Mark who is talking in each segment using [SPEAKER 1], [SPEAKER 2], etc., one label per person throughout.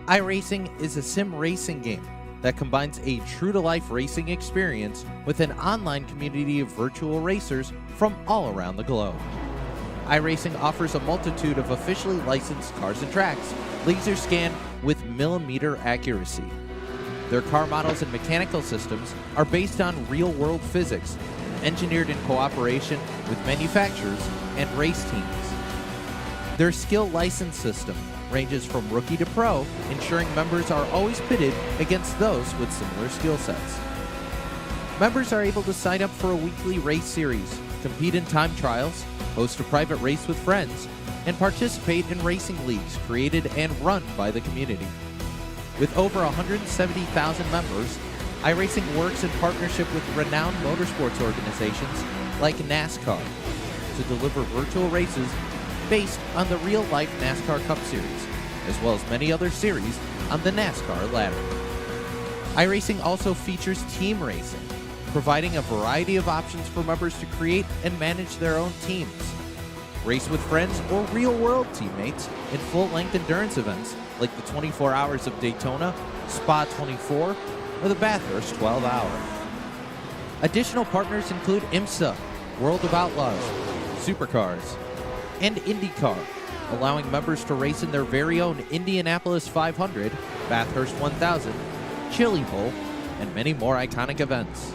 [SPEAKER 1] iRacing is a sim racing game that combines a true-to-life racing experience with an online community of virtual racers from all around the globe. iRacing offers a multitude of officially licensed cars and tracks, laser scanned with millimeter accuracy. Their car models and mechanical systems are based on real-world physics, engineered in cooperation with manufacturers and race teams. Their skill license system ranges from rookie to pro, ensuring members are always pitted against those with similar skill sets. Members are able to sign up for a weekly race series, compete in time trials, host a private race with friends, and participate in racing leagues created and run by the community. With over 170,000 members, iRacing works in partnership with renowned motorsports organizations like NASCAR to deliver virtual races based on the real-life NASCAR Cup Series, as well as many other series on the NASCAR ladder. iRacing also features team racing, providing a variety of options for members to create and manage their own teams. Race with friends or real-world teammates in full-length endurance events like the 24 Hours of Daytona, Spa 24, or the Bathurst 12 Hour. Additional partners include IMSA, World of Outlaws, Supercars, and IndyCar, allowing members to race in their very own Indianapolis 500, Bathurst 1000, Chili Bowl, and many more iconic events.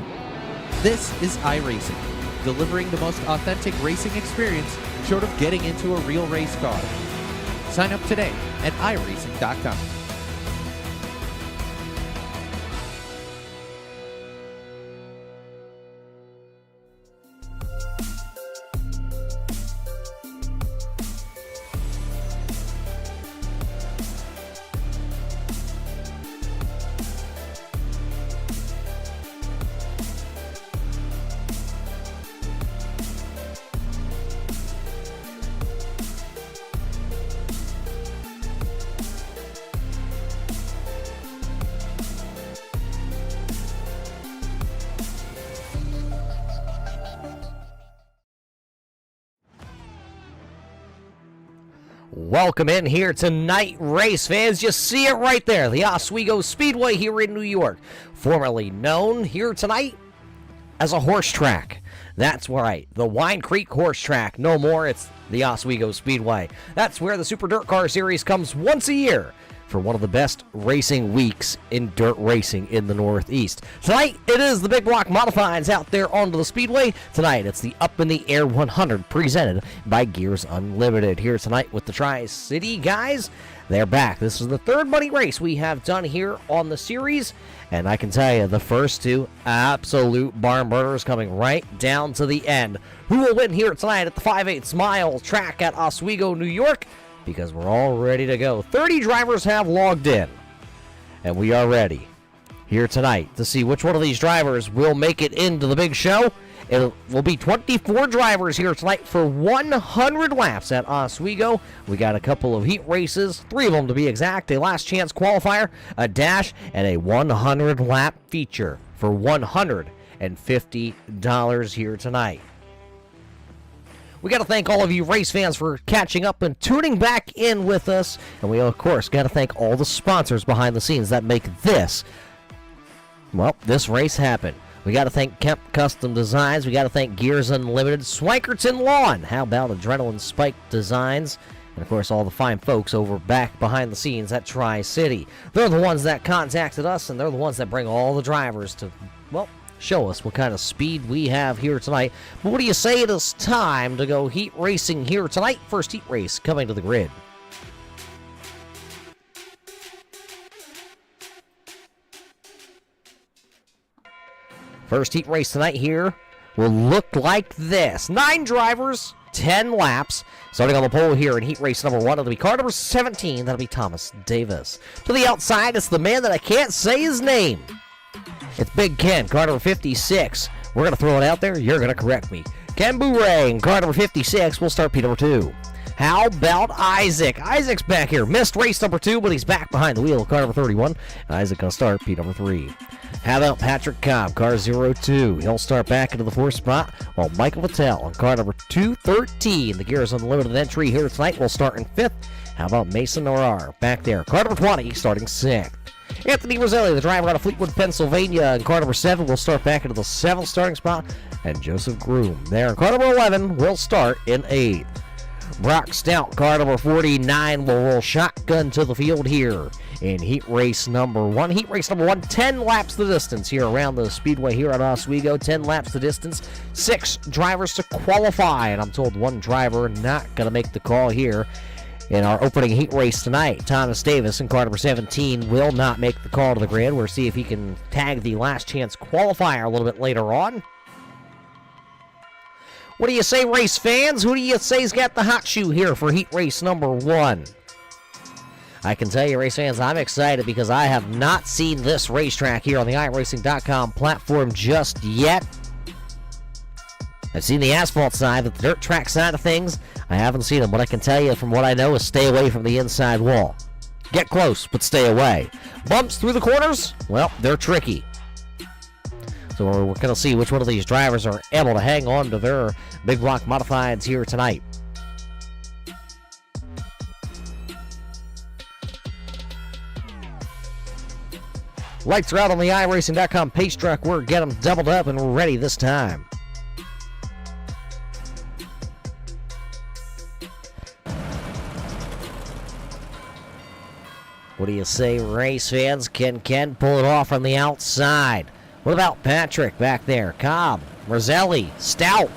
[SPEAKER 1] This is iRacing, delivering the most authentic racing experience short of getting into a real race car. Sign up today at iRacing.com.
[SPEAKER 2] Welcome in here tonight, race fans. You see it right there, the Oswego Speedway here in New York, formerly known here tonight as a horse track. That's right, the Wine Creek Horse Track. No more, it's the Oswego Speedway. That's where the Super Dirt Car Series comes once a year for one of the best racing weeks in dirt racing in the Northeast. Tonight, it is the Big Block Modifieds out there onto the Speedway. Tonight, it's the Up in the Air 100 presented by Gears Unlimited. Here tonight with the Tri-City guys. They're back. This is the third money race we have done here on the series. And I can tell you, the first two absolute barn burners coming right down to the end. Who will win here tonight at the 5/8 mile track at Oswego, New York? Because we're all ready to go. 30 drivers have logged in, and we are ready here tonight to see which one of these drivers will make it into the big show. It will be 24 drivers here tonight for 100 laps at Oswego. We got a couple of heat races, 3 of them to be exact, a last chance qualifier, a dash, and a 100 lap feature for $150 here tonight. We got to thank all of you race fans for catching up and tuning back in with us. And we, of course, got to thank all the sponsors behind the scenes that make this race happen. We got to thank Kemp Custom Designs. We got to thank Gears Unlimited, Swankerton Lawn. How about Adrenaline Spike Designs? And, of course, all the fine folks over back behind the scenes at Tri-City. They're the ones that contacted us, and they're the ones that bring all the drivers to, show us what kind of speed we have here tonight. But what do you say it is time to go heat racing here tonight? First heat race coming to the grid. First heat race tonight here will look like this. 9 drivers, 10 laps. Starting on the pole here in heat race number 1, it'll be car number 17. That'll be Thomas Davis. To the outside, it's the man that I can't say his name. It's Big Ken, car number 56. We're going to throw it out there. You're going to correct me. Ken Bourang, car number 56. We'll start P number 2. How about Isaac? Isaac's back here. Missed race number 2, but he's back behind the wheel. Car number 31. And Isaac going to start P number 3. How about Patrick Cobb, car 02? He'll start back into the 4th spot, while Michael Patel on car number 213. The Gears Unlimited entry here tonight will start in 5th. How about Mason Arar back there? Car number 20 starting 6th. Anthony Roselli, the driver out of Fleetwood, Pennsylvania, and car number 7 will start back into the 7th starting spot. And Joseph Groom there in car number 11 will start in 8th. Brock Stout, car number 49, will roll shotgun to the field here in heat race number 1. Heat race number 1, 10 laps the distance here around the Speedway here at Oswego. 10 laps the distance, 6 drivers to qualify, and I'm told 1 driver not going to make the call here in our opening heat race tonight. Thomas Davis in car number 17 will not make the call to the grid. We'll see if he can tag the last chance qualifier a little bit later on. What do you say, race fans? Who do you say's got the hot shoe here for heat race number 1? I can tell you, race fans, I'm excited because I have not seen this racetrack here on the iRacing.com platform just yet. I've seen the asphalt side, but the dirt track side of things, I haven't seen them. What I can tell you from what I know is stay away from the inside wall. Get close, but stay away. Bumps through the corners, well, they're tricky. So we're going to see which one of these drivers are able to hang on to their big block modifieds here tonight. Lights are out on the iRacing.com pace truck. We're getting them doubled up and we're ready this time. What do you say, race fans? Can Ken pull it off on the outside? What about Patrick back there? Cobb, Roselli, Stout,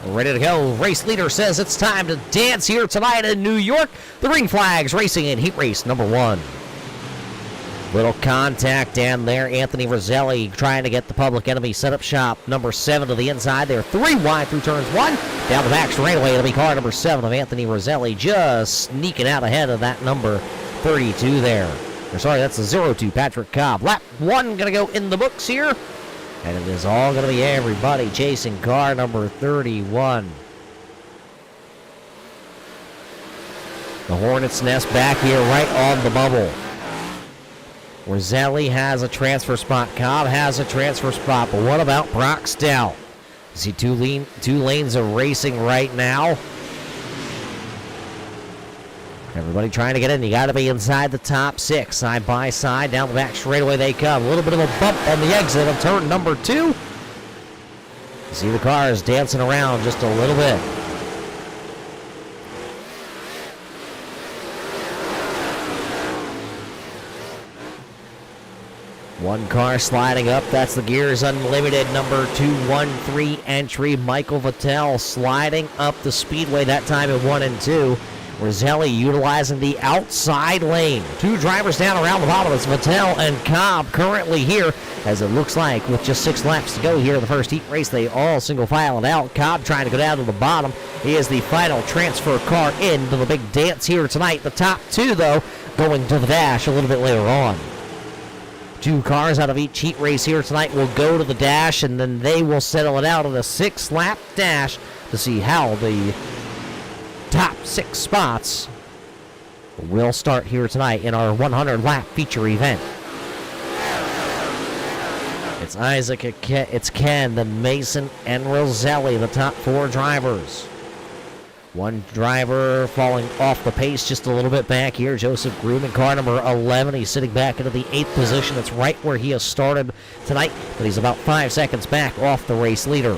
[SPEAKER 2] ready to go. Race leader says it's time to dance here tonight in New York. The green flag's racing in heat race number 1. Little contact down there. Anthony Roselli trying to get the public enemy set up shop. Number 7 to the inside. They're 3 wide through turns 1. Down the back straightaway. It'll be car number 7 of Anthony Roselli just sneaking out ahead of that number 32 there. Or sorry, that's the 02 Patrick Cobb. Lap 1 going to go in the books here. And it is all going to be everybody chasing car number 31. The Hornet's Nest back here right on the bubble. Roselli has a transfer spot. Cobb has a transfer spot. But what about Brock Stout? You see two lanes of racing right now. Everybody trying to get in. You got to be inside the top 6. Side by side. Down the back straightaway they come. A little bit of a bump on the exit of turn number 2. You see the cars dancing around just a little bit. One car sliding up. That's the Gears Unlimited number 213 entry. Michael Vittel sliding up the Speedway, that time at 1 and 2. Roselli utilizing the outside lane. 2 drivers down around the bottom. It's Vittel and Cobb currently here, as it looks like with just 6 laps to go here in the first heat race. They all single filing out. Cobb trying to go down to the bottom. He is the final transfer car into the big dance here tonight. The top 2, though, going to the dash a little bit later on. 2 cars out of each heat race here tonight will go to the dash, and then they will settle it out on a 6-lap dash to see how the top 6 spots will start here tonight in our 100-lap feature event. It's Isaac, it's Ken, then Mason, and Roselli, the top 4 drivers. One driver falling off the pace just a little bit back here. Joseph Groom in car number 11. He's sitting back into the 8th position. It's right where he has started tonight, but he's about 5 seconds back off the race leader.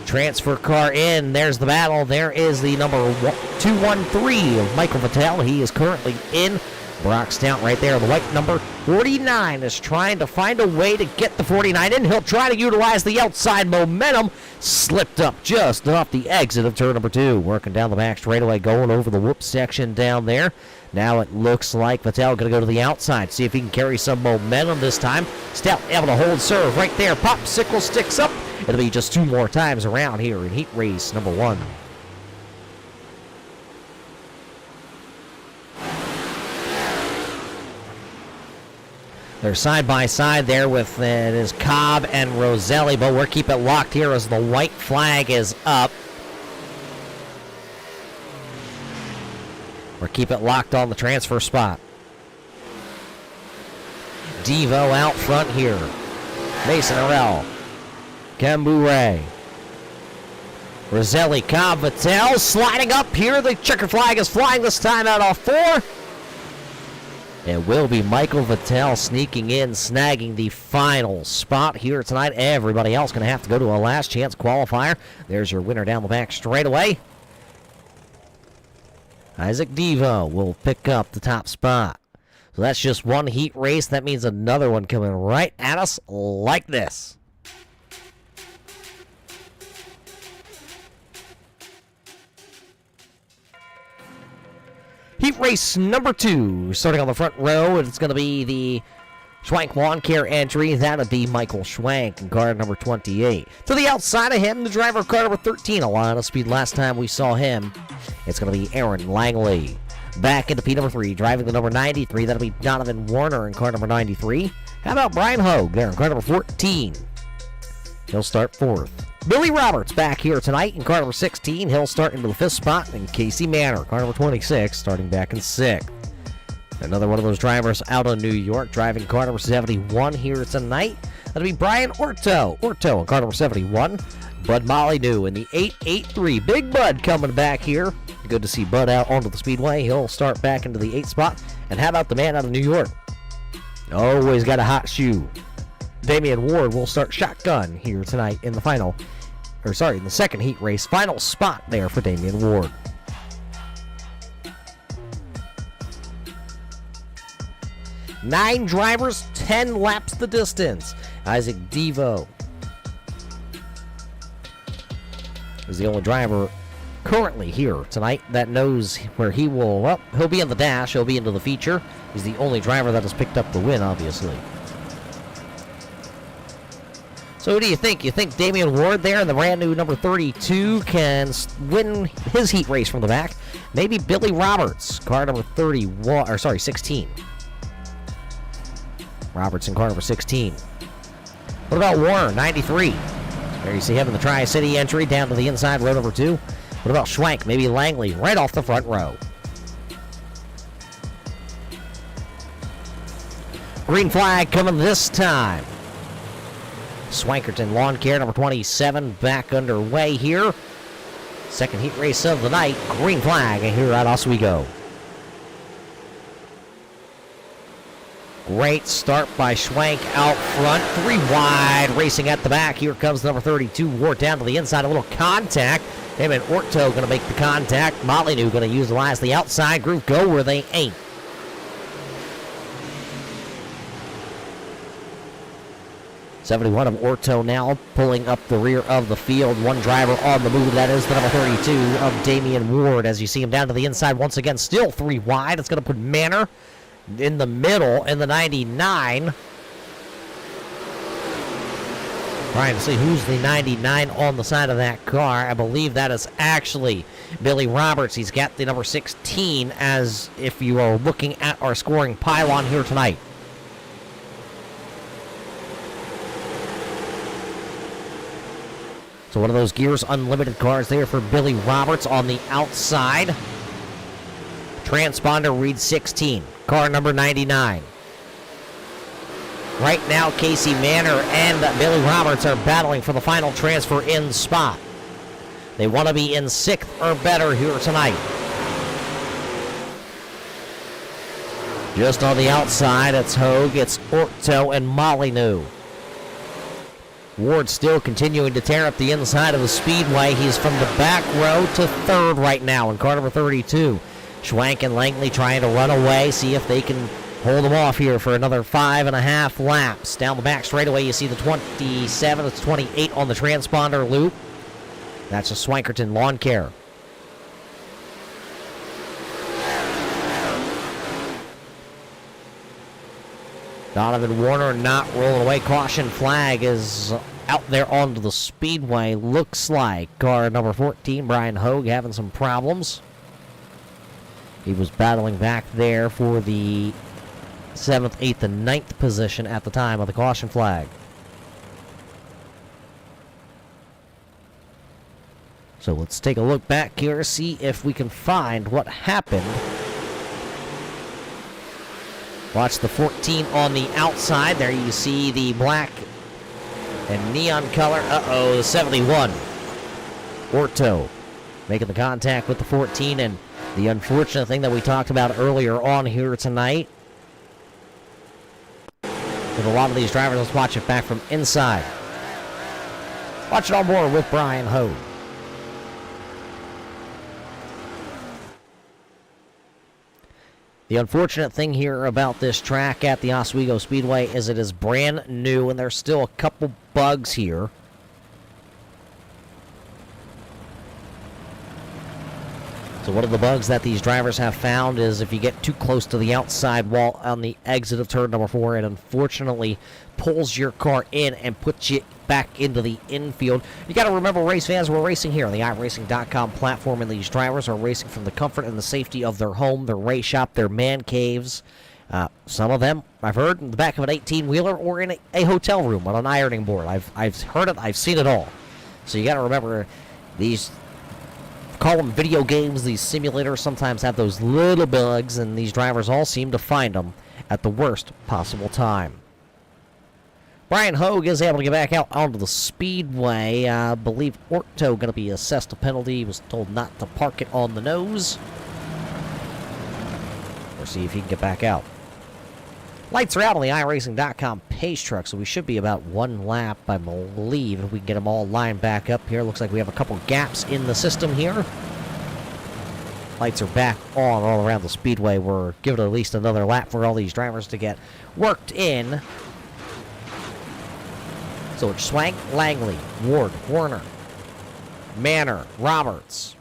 [SPEAKER 2] Transfer car in. There's the battle. There is the number 213 of Michael Vittel. He is currently in. Brock Stout right there. The white number 49 is trying to find a way to get the 49 in. He'll try to utilize the outside momentum. Slipped up just off the exit of turn number 2. Working down the back straightaway, going over the whoop section down there. Now it looks like Vittel going to go to the outside. See if he can carry some momentum this time. Stout able to hold serve right there. Popsicle sticks up. It'll be just 2 more times around here in heat race number 1. They're side by side there with it is Cobb and Roselli, but we'll keep it locked here as the white flag is up. We'll keep it locked on the transfer spot. Devo out front here. Mason Arell. Cambouret. Roselli, Cobb, Vettel sliding up here. The checker flag is flying this time out off 4. It will be Michael Vettel sneaking in, snagging the final spot here tonight. Everybody else going to have to go to a last chance qualifier. There's your winner down the back straightaway. Isaac Devo will pick up the top spot. So that's just one heat race. That means another one coming right at us like this. Heat race number 2, starting on the front row. It's going to be the Schwank Lawn Care entry. That would be Michael Schwank in car number 28. To the outside of him, the driver of car number 13, a lot of speed last time we saw him. It's going to be Aaron Langley. Back into P number 3, driving the number 93. That'll be Donovan Warner in car number 93. How about Brian Hogue there in car number 14? He'll start 4th. Billy Roberts back here tonight in car number 16. He'll start into the 5th spot. And Casey Manor, car number 26, starting back in 6th. Another one of those drivers out of New York, driving car number 71 here tonight. That'll be Brian Orto. Orto in car number 71. Bud Molyneux in the 883. Big Bud coming back here. Good to see Bud out onto the Speedway. He'll start back into the 8th spot. And how about the man out of New York? Always got a hot shoe. Damian Ward will start shotgun here tonight in the in the second heat race. Final spot there for Damian Ward. Nine drivers, 10 laps the distance. Isaac Devo is the only driver currently here tonight that knows where he will. Well, he'll be in the dash. He'll be into the feature. He's the only driver that has picked up the win, obviously. So who do you think? You think Damian Ward there in the brand new number 32 can win his heat race from the back? Maybe Billy Roberts, car number 16. Roberts in car number 16. What about Warner, 93? There you see him in the Tri-City entry down to the inside, row number 2. What about Schwank? Maybe Langley right off the front row. Green flag coming this time. Swankerton Lawn Care, number 27, back underway here. Second heat race of the night. Green flag here at Oswego. Great start by Schwank out front. 3 wide, racing at the back. Here comes number 32, Ward down to the inside. A little contact. Him and Orto going to make the contact. Molyneux going to utilize the outside group. Go where they ain't. '71 of Orto now pulling up the rear of the field. One driver on the move. That is the number 32 of Damian Ward. As you see him down to the inside once again, still 3 wide. It's going to put Manor in the middle in the 99. Trying to see who's the 99 on the side of that car. I believe that is actually Billy Roberts. He's got the number 16 as if you are looking at our scoring pylon here tonight. So one of those Gears Unlimited cars there for Billy Roberts on the outside. Transponder reads 16. Car number 99. Right now, Casey Manor and Billy Roberts are battling for the final transfer in spot. They want to be in 6th or better here tonight. Just on the outside, it's Hogue, it's Orto, and Molyneux. Ward still continuing to tear up the inside of the Speedway. He's from the back row to 3rd right now in car number 32. Schwank and Langley trying to run away, see if they can hold them off here for another 5.5 laps. Down the back straightaway, you see the 27, it's 28 on the transponder loop. That's a Swankerton Lawn Care. Donovan Warner not rolling away. Caution flag is out there onto the Speedway. Looks like car number 14, Brian Hogue, having some problems. He was battling back there for the 7th, 8th, and 9th position at the time of the caution flag. So let's take a look back here, see if we can find what happened. Watch the 14 on the outside. There you see the black and neon color. Uh-oh, the 71. Orto making the contact with the 14, and the unfortunate thing that we talked about earlier on here tonight, with a lot of these drivers, let's watch it back from inside. Watch it on board with Brian Hogue. The unfortunate thing here about this track at the Oswego Speedway is it is brand new, and there's still a couple bugs here. So one of the bugs that these drivers have found is if you get too close to the outside wall on the exit of turn number 4, it unfortunately pulls your car in and puts you back into the infield. You got to remember, race fans, we're racing here on the iRacing.com platform, and these drivers are racing from the comfort and the safety of their home, their race shop, their man caves. Some of them, I've heard, in the back of an 18-wheeler or in a hotel room on an ironing board. I've heard it, I've seen it all. So you got to remember, these, call them video games, these simulators sometimes have those little bugs, and these drivers all seem to find them at the worst possible time. Brian Hogue is able to get back out onto the speedway. I believe Orto going to be assessed a penalty. He was told not to park it on the nose. We'll see if he can get back out. Lights are out on the iRacing.com pace truck, so we should be about one lap, I believe, if we can get them all lined back up here. Looks like we have a couple gaps in the system here. Lights are back on all around the speedway. We're giving at least another lap for all these drivers to get worked in. So it's Swank, Langley, Ward, Warner, Manor, Roberts.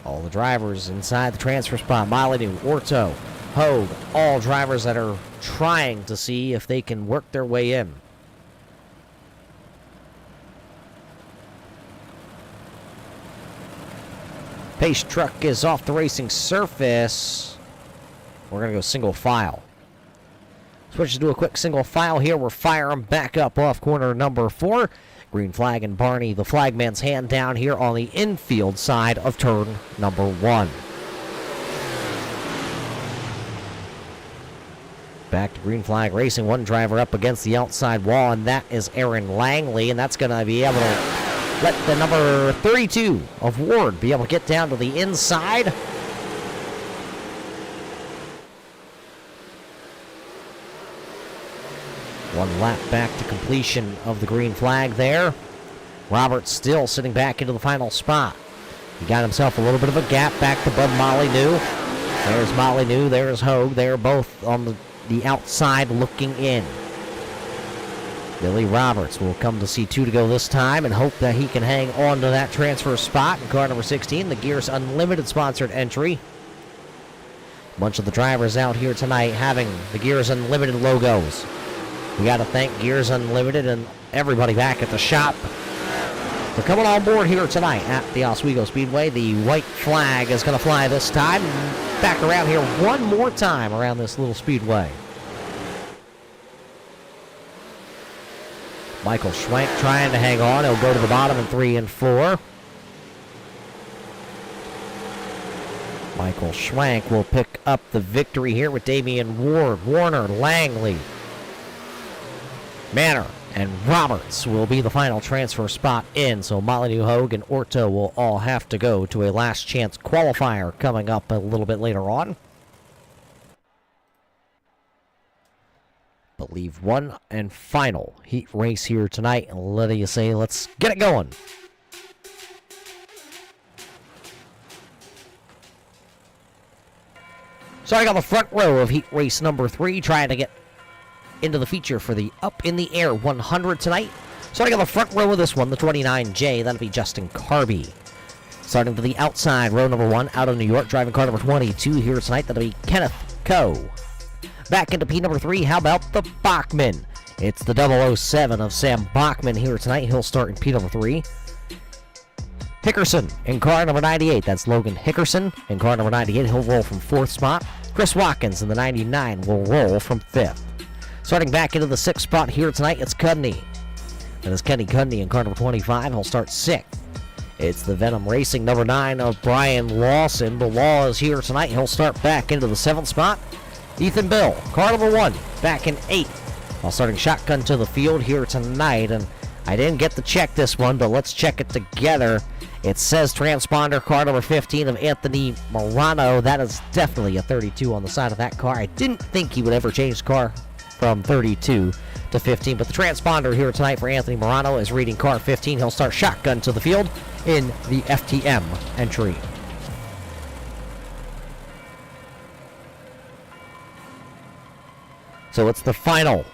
[SPEAKER 2] All the drivers inside the transfer spot. Molyneux, Orto, Hogue, all drivers that are trying to see if they can work their way in. Pace truck is off the racing surface. We're going to go single file. Switch to do a quick single file here. We're firing back up off corner number 4. Green flag and Barney, the flagman's hand down here on the infield side of turn number 1. Back to green flag racing. One driver up against the outside wall, and that is Aaron Langley, and that's going to be able to let the number 32 of Ward be able to get down to the inside. One lap back to completion of the green flag there. Roberts still sitting back into the final spot. He got himself a little bit of a gap back to Bud Molyneux. There's Molyneux, there's Hogue. They're both on the outside looking in. Billy Roberts will come to C2 to go this time and hope that he can hang on to that transfer spot in car number 16, the Gears Unlimited sponsored entry. A bunch of the drivers out here tonight having the Gears Unlimited logos. We got to thank Gears Unlimited and everybody back at the shop for coming on board here tonight at the Oswego Speedway. The white flag is going to fly this time. Back around here one more time around this little speedway. Michael Schwank trying to hang on. He'll go to the bottom in 3 and 4. Michael Schwank will pick up the victory here with Damian Ward, Warner, Langley, Manor, and Roberts will be the final transfer spot in. So Molyneux, Hogue, and Orto will all have to go to a last chance qualifier coming up a little bit later on. Believe one and final heat race here tonight. And let you say, let's get it going. Starting on the front row of heat race number 3, trying to get into the feature for the Up in the Air 100 tonight. Starting on the front row of this one, the 29J, that'll be Justin Carby. Starting to the outside, row number 1, out of New York, driving car number 22 here tonight, that'll be Kenneth Coe. Back into P number 3, how about the Bachman? It's the 007 of Sam Bachman here tonight. He'll start in P number 3. Hickerson in car number 98. That's Logan Hickerson in car number 98. He'll roll from 4th spot. Chris Watkins in the 99 will roll from 5th. Starting back into the 6th spot here tonight, it's Cudney. That is Kenny Cudney in car number 25. He'll start 6th. It's the Venom Racing number 9 of Brian Lawson. The Law is here tonight. He'll start back into the 7th spot. Ethan Bill, car number 1, back in 8th. While starting shotgun to the field here tonight, and I didn't get to check this one, but let's check it together. It says transponder car number 15 of Anthony Morano. That is definitely a 32 on the side of that car. I didn't think he would ever change the car from 32 to 15, but the transponder here tonight for Anthony Morano is reading car 15. He'll start shotgun to the field in the FTM entry. So it's the final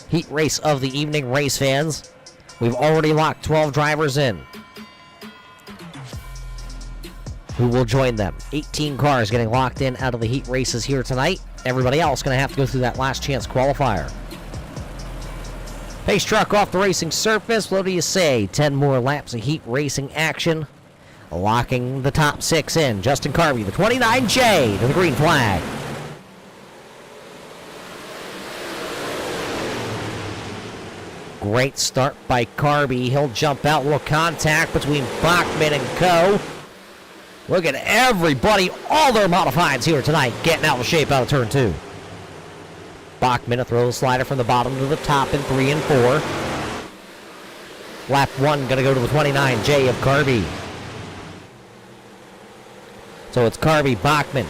[SPEAKER 2] heat race of the evening, race fans. We've already locked 12 drivers in. Who will join them? 18 cars getting locked in out of the heat races here tonight. Everybody else going to have to go through that last chance qualifier. Pace truck off the racing surface. What do you say? 10 more laps of heat racing action. Locking the top 6 in. Justin Carby, the 29J to the green flag. Great start by Carby. He'll jump out. Little contact between Bachman and Co. Look at everybody, all their modifieds here tonight, getting out of shape out of turn 2. Bachman, a throw slider from the bottom to the top in 3 and 4. Lap 1 going to go to the 29J of Carby. So it's Carby, Bachman,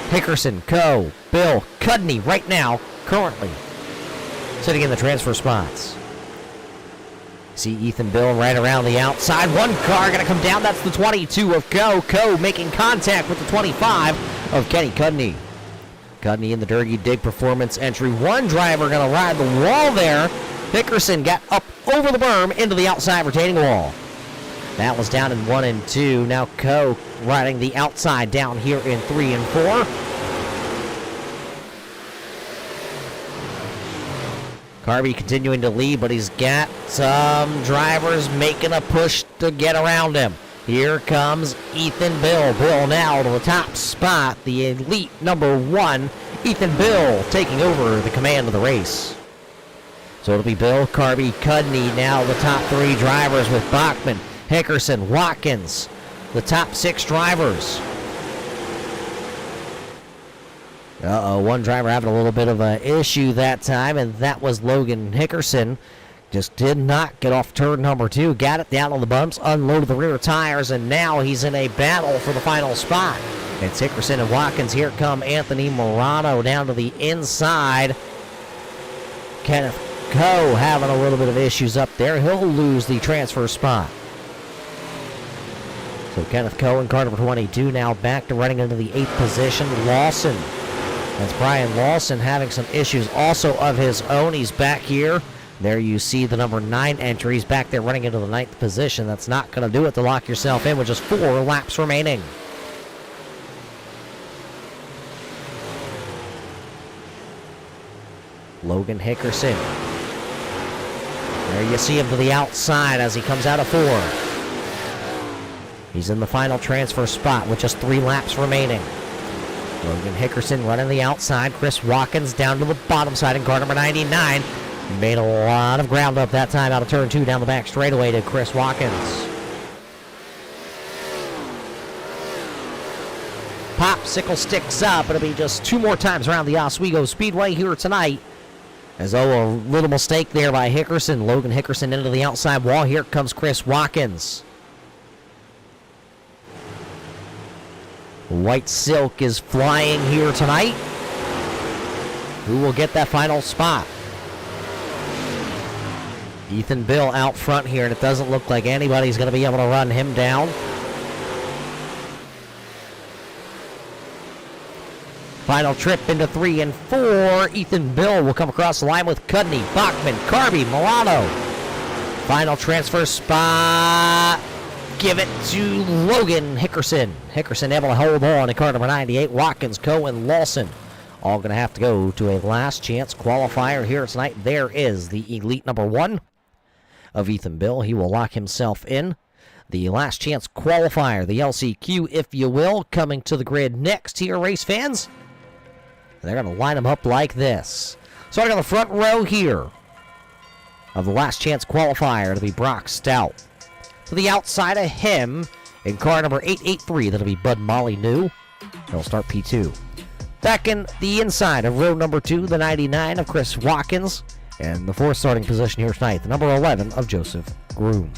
[SPEAKER 2] Hickerson, Co, Bill, Cudney right now, currently sitting in the transfer spots. See Ethan Bill right around the outside. One car going to come down. That's the 22 of Co. Co making contact with the 25 of Kenny Cudney. Cudney in the Dirty Dig Performance entry. One driver going to ride the wall there. Hickerson got up over the berm into the outside retaining wall. That was down in 1 and 2. Now Co riding the outside down here in 3 and 4. Carby continuing to lead, but he's got some drivers making a push to get around him. Here comes Ethan Bill. Bill now to the top spot. The elite number 1, Ethan Bill, taking over the command of the race. So it'll be Bill, Carby, Cudney now the top 3 drivers with Bachman, Hickerson, Watkins, the top 6 drivers. One driver having a little bit of an issue that time, and that was Logan Hickerson. Just did not get off turn number 2. Got it down on the bumps, unloaded the rear tires, and now he's in a battle for the final spot. It's Hickerson and Watkins. Here come Anthony Morano down to the inside. Kenneth Co having a little bit of issues up there. He'll lose the transfer spot. So Kenneth Co in car number 22 now back to running into the 8th position. Lawson. That's Brian Lawson having some issues also of his own. He's back here. There you see the number 9 entry. He's back there running into the 9th position. That's not going to do it to lock yourself in with just 4 laps remaining. Logan Hickerson. There you see him to the outside as he comes out of 4. He's in the final transfer spot with just 3 laps remaining. Logan Hickerson running the outside. Chris Watkins down to the bottom side in car number 99. Made a lot of ground up that time out of turn 2 down the back straightaway to Chris Watkins. Popsicle sticks up. It'll be just 2 more times around the Oswego Speedway here tonight. As a little mistake there by Hickerson. Logan Hickerson into the outside wall. Here comes Chris Watkins. White Silk is flying here tonight. Who will get that final spot? Ethan Bill out front here, and it doesn't look like anybody's going to be able to run him down. Final trip into 3 and 4. Ethan Bill will come across the line with Cudney, Bachman, Carby, Milano. Final transfer spot. Give it to Logan Hickerson. Hickerson able to hold on in car number 98. Watkins, Co, and Lawson all going to have to go to a last chance qualifier here tonight. There is the elite number 1 of Ethan Bill. He will lock himself in. The last chance qualifier, the LCQ, if you will, coming to the grid next here, race fans. They're going to line them up like this. Starting on the front row here of the last chance qualifier, it'll be Brock Stout. To the outside of him, in car number 883, that'll be Bud Molyneux. He'll start P2. Back in the inside of row number 2, the 99 of Chris Watkins. And the fourth starting position here tonight, the number 11 of Joseph Groom.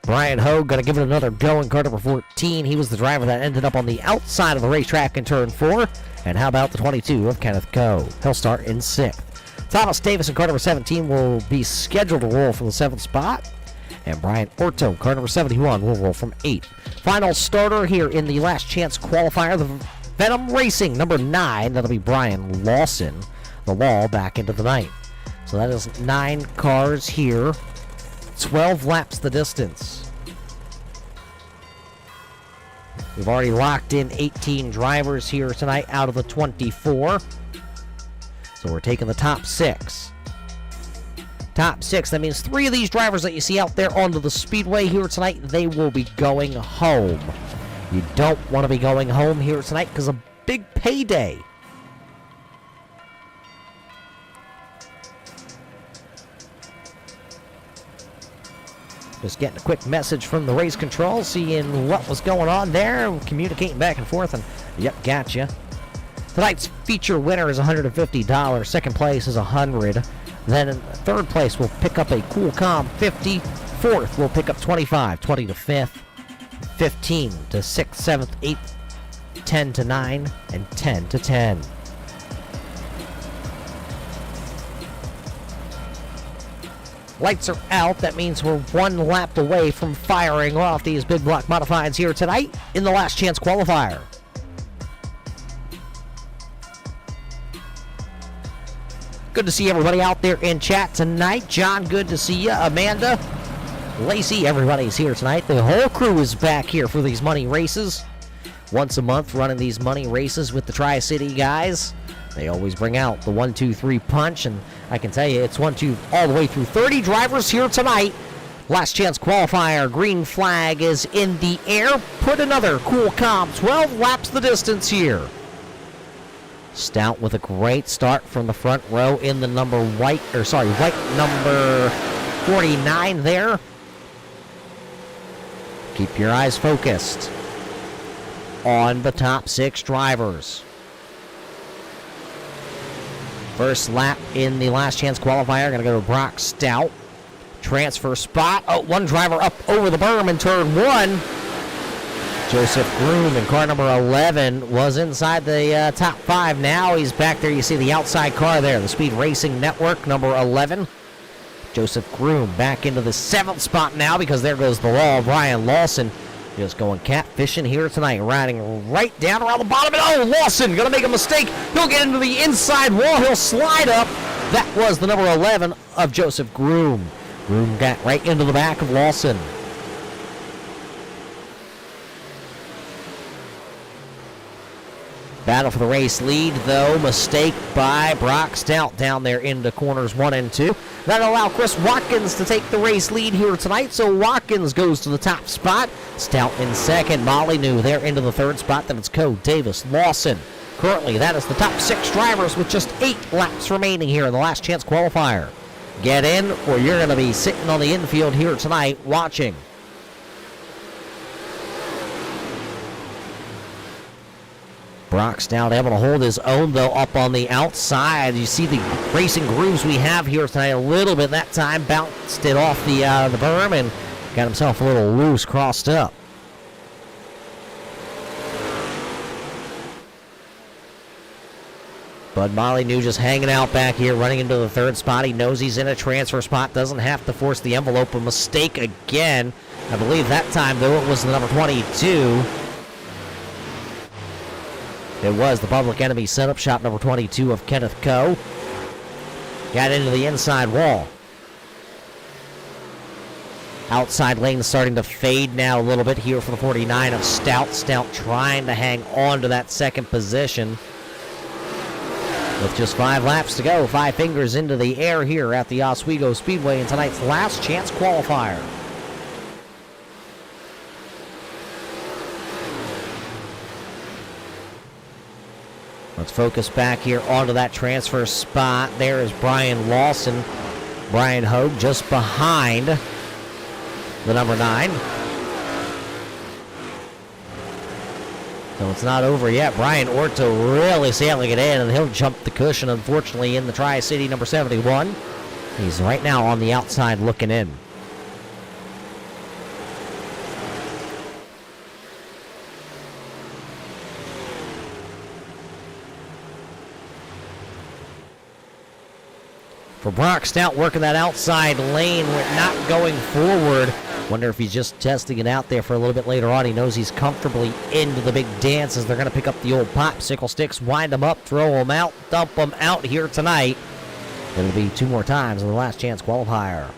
[SPEAKER 2] Brian Hogue going to give it another go in car number 14. He was the driver that ended up on the outside of the racetrack in turn 4. And how about the 22 of Kenneth Coe? He'll start in 6th. Thomas Davis in car number 17 will be scheduled to roll from the 7th spot. And Brian Orto, car number 71, will roll from 8th. Final starter here in the last chance qualifier, the Venom Racing, number 9. That'll be Brian Lawson. The Law back into the night. So that is 9 cars here. 12 laps the distance. We've already locked in 18 drivers here tonight out of the 24. So we're taking the top 6. Top 6, that means 3 of these drivers that you see out there onto the Speedway here tonight, they will be going home. You don't want to be going home here tonight because a big payday. Just getting a quick message from the race control, seeing what was going on there, communicating back and forth, and yep, gotcha. Tonight's feature winner is $150. Second place is $100. Then in third place we'll pick up a Cool Com 50. Fourth we'll pick up 25. 20 to 5th. 15 to 6th, 7th, 8th. 10 to 9. And 10 to 10. Lights are out. That means we're 1 lap away from firing off these big block modifieds here tonight in the last chance qualifier. Good to see everybody out there in chat tonight. John, good to see you. Amanda, Lacey, everybody's here tonight. The whole crew is back here for these money races. Once a month running these money races with the Tri-City guys. They always bring out the 1, 2, 3 punch, and I can tell you it's 1, 2 all the way through 30 drivers here tonight. Last chance qualifier, green flag is in the air. Put another Cool Com, 12 laps the distance here. Stout with a great start from the front row in the white number 49 there. Keep your eyes focused on the top 6 drivers. First lap in the last chance qualifier, going to go to Brock Stout. Transfer spot. Oh, one driver up over the berm in turn 1. Joseph Groom in car number 11 was inside the top 5. Now he's back there. You see the outside car there, the Speed Racing Network, number 11. Joseph Groom back into the 7th spot now because there goes the Law. Brian Lawson just going catfishing here tonight, riding right down around the bottom. And oh, Lawson going to make a mistake. He'll get into the inside wall. He'll slide up. That was the number 11 of Joseph Groom. Groom got right into the back of Lawson. Battle for the race lead, though. Mistake by Brock Stout down there into corners 1 and 2. That'll allow Chris Watkins to take the race lead here tonight, so Watkins goes to the top spot. Stout in 2nd. Molyneux there into the 3rd spot. Then it's Coe, Davis, Lawson. Currently, that is the top 6 drivers with just 8 laps remaining here in the last chance qualifier. Get in, or you're going to be sitting on the infield here tonight watching. Brock Stout able to hold his own, though, up on the outside. You see the racing grooves we have here tonight a little bit. That time bounced it off the berm and got himself a little loose, crossed up. Bud Molyneux just hanging out back here, running into the 3rd spot. He knows he's in a transfer spot, doesn't have to force the envelope. A mistake again. I believe that time, though, it was the number 22. It was the Public Enemy setup shot, number 22 of Kenneth Coe. Got into the inside wall. Outside lane starting to fade now a little bit here for the 49 of Stout. Stout trying to hang on to that 2nd position. With just 5 laps to go, 5 fingers into the air here at the Oswego Speedway in tonight's last chance qualifier. Let's focus back here onto that transfer spot. There is Brian Lawson. Brian Hogue just behind the number 9. So it's not over yet. Brian Orto really sailing it in, and he'll jump the cushion, unfortunately, in the Tri-City number 71. He's right now on the outside looking in. For Brock Stout working that outside lane, not going forward. Wonder if he's just testing it out there for a little bit later on. He knows he's comfortably into the big dance as they're going to pick up the old popsicle sticks, wind them up, throw them out, dump them out here tonight. It'll be 2 more times in the last chance qualifier.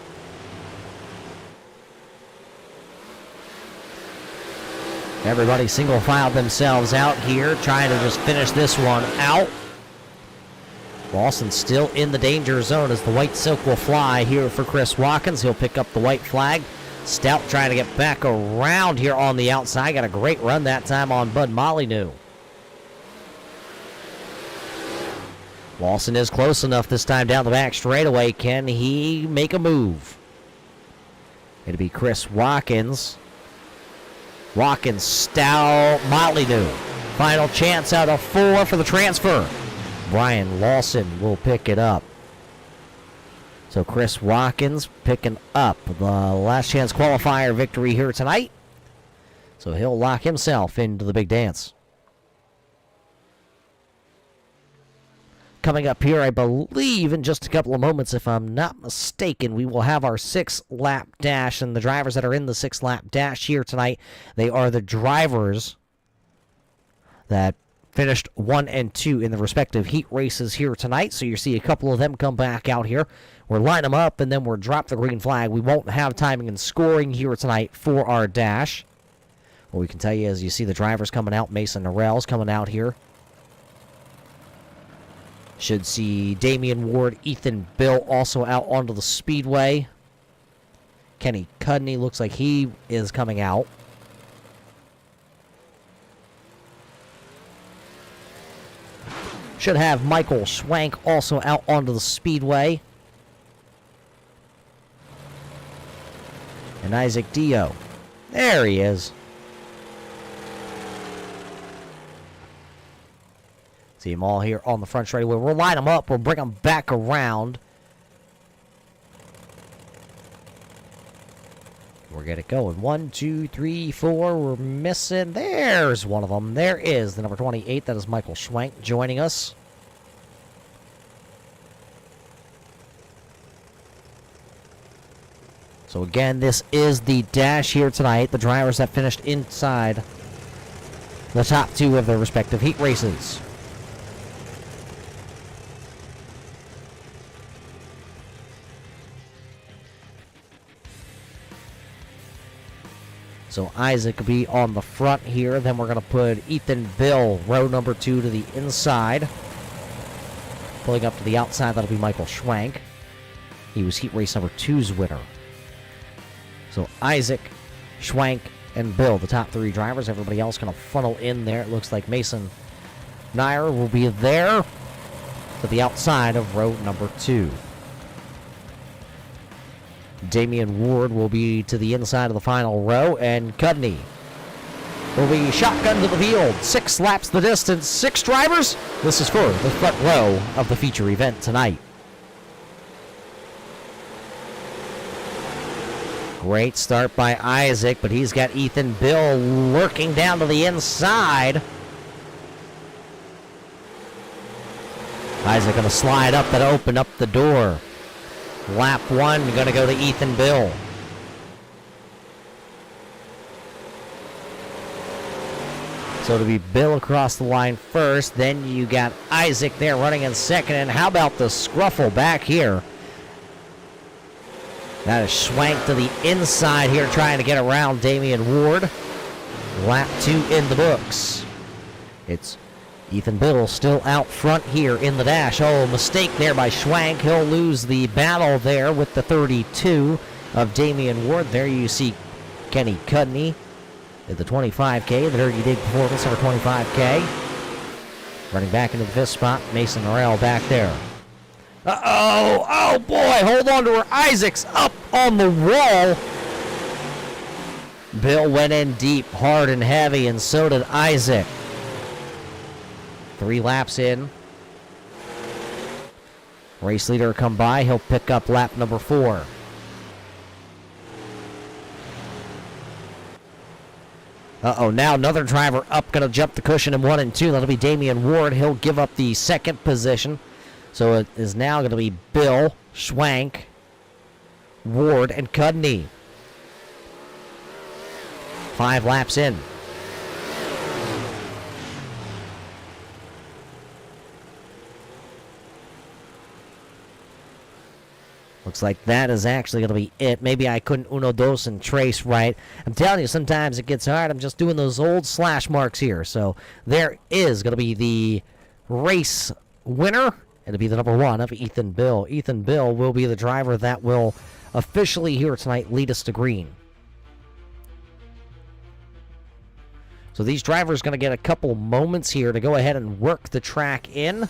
[SPEAKER 2] Everybody single filed themselves out here, trying to just finish this one out. Lawson still in the danger zone as the white silk will fly here for Chris Watkins. He'll pick up the white flag. Stout trying to get back around here on the outside. Got a great run that time on Bud Molyneux. Lawson is close enough this time down the back straightaway. Can he make a move? It'll be Chris Watkins. Watkins, Stout, Molyneux. Final chance out of 4 for the transfer. Brian Lawson will pick it up. So Chris Watkins picking up the last chance qualifier victory here tonight. So he'll lock himself into the big dance. Coming up here, I believe in just a couple of moments, if I'm not mistaken, we will have our 6-lap dash. And the drivers that are in the 6-lap dash here tonight, they are the drivers that finished 1 and 2 in the respective heat races here tonight. So you see a couple of them come back out here. We'll line them up, and then we'll drop the green flag. We won't have timing and scoring here tonight for our dash. What we can tell you is you see the drivers coming out. Mason Norell's coming out here. Should see Damian Ward, Ethan Bill also out onto the Speedway. Kenny Cudney looks like he is coming out. Should have Michael Schwank also out onto the Speedway. And Isaac Dio. There he is. See them all here on the front straightaway. We'll line them up. We'll bring them back around. We'll get it going. 1, 2, 3, 4. We're missing. There's one of them. There is the number 28. That is Michael Schwank joining us. So again, this is the dash here tonight. The drivers that finished inside the top 2 of their respective heat races. So Isaac will be on the front here. Then we're going to put Ethan Bill, row number 2, to the inside. Pulling up to the outside, that'll be Michael Schwank. He was heat race number 2's winner. So Isaac, Schwank, and Bill, the top 3 drivers. Everybody else going to funnel in there. It looks like Mason Nair will be there to the outside of row number 2. Damian Ward will be to the inside of the final row, and Cudney will be shotgun to the field. 6 laps the distance, 6 drivers. This is for the front row of the feature event tonight. Great start by Isaac, but he's got Ethan Bill lurking down to the inside. Isaac going to slide up and open up the door. Lap 1 going to go to Ethan Bill. So to be Bill across the line first, then you got Isaac there running in second, and how about the scruffle back here? That is Schwank to the inside here, trying to get around Damian Ward. Lap 2 in the books. It's Ethan Biddle still out front here in the dash. Oh, mistake there by Schwank. He'll lose the battle there with the 32 of Damian Ward. There you see Kenny Cudney at the 25K, the Dirty Dig Performance over 25K. Running back into the 5th spot, Mason Norell back there. Uh-oh! Oh, boy! Hold on to her. Isaac's up on the wall. Bill went in deep, hard and heavy, and so did Isaac. 3 laps in. Race leader will come by. He'll pick up lap number 4. Uh-oh, now another driver up, going to jump the cushion in 1 and 2. That'll be Damian Ward. He'll give up the second position. So it is now going to be Bill, Schwank, Ward, and Cudney. 5 laps in. Looks like that is actually going to be it. Maybe I couldn't uno, dos, and trace right. I'm telling you, sometimes it gets hard. I'm just doing those old slash marks here. So there is going to be the race winner. It'll be the number 1 of Ethan Bill. Ethan Bill will be the driver that will officially here tonight lead us to green. So these drivers going to get a couple moments here to go ahead and work the track in.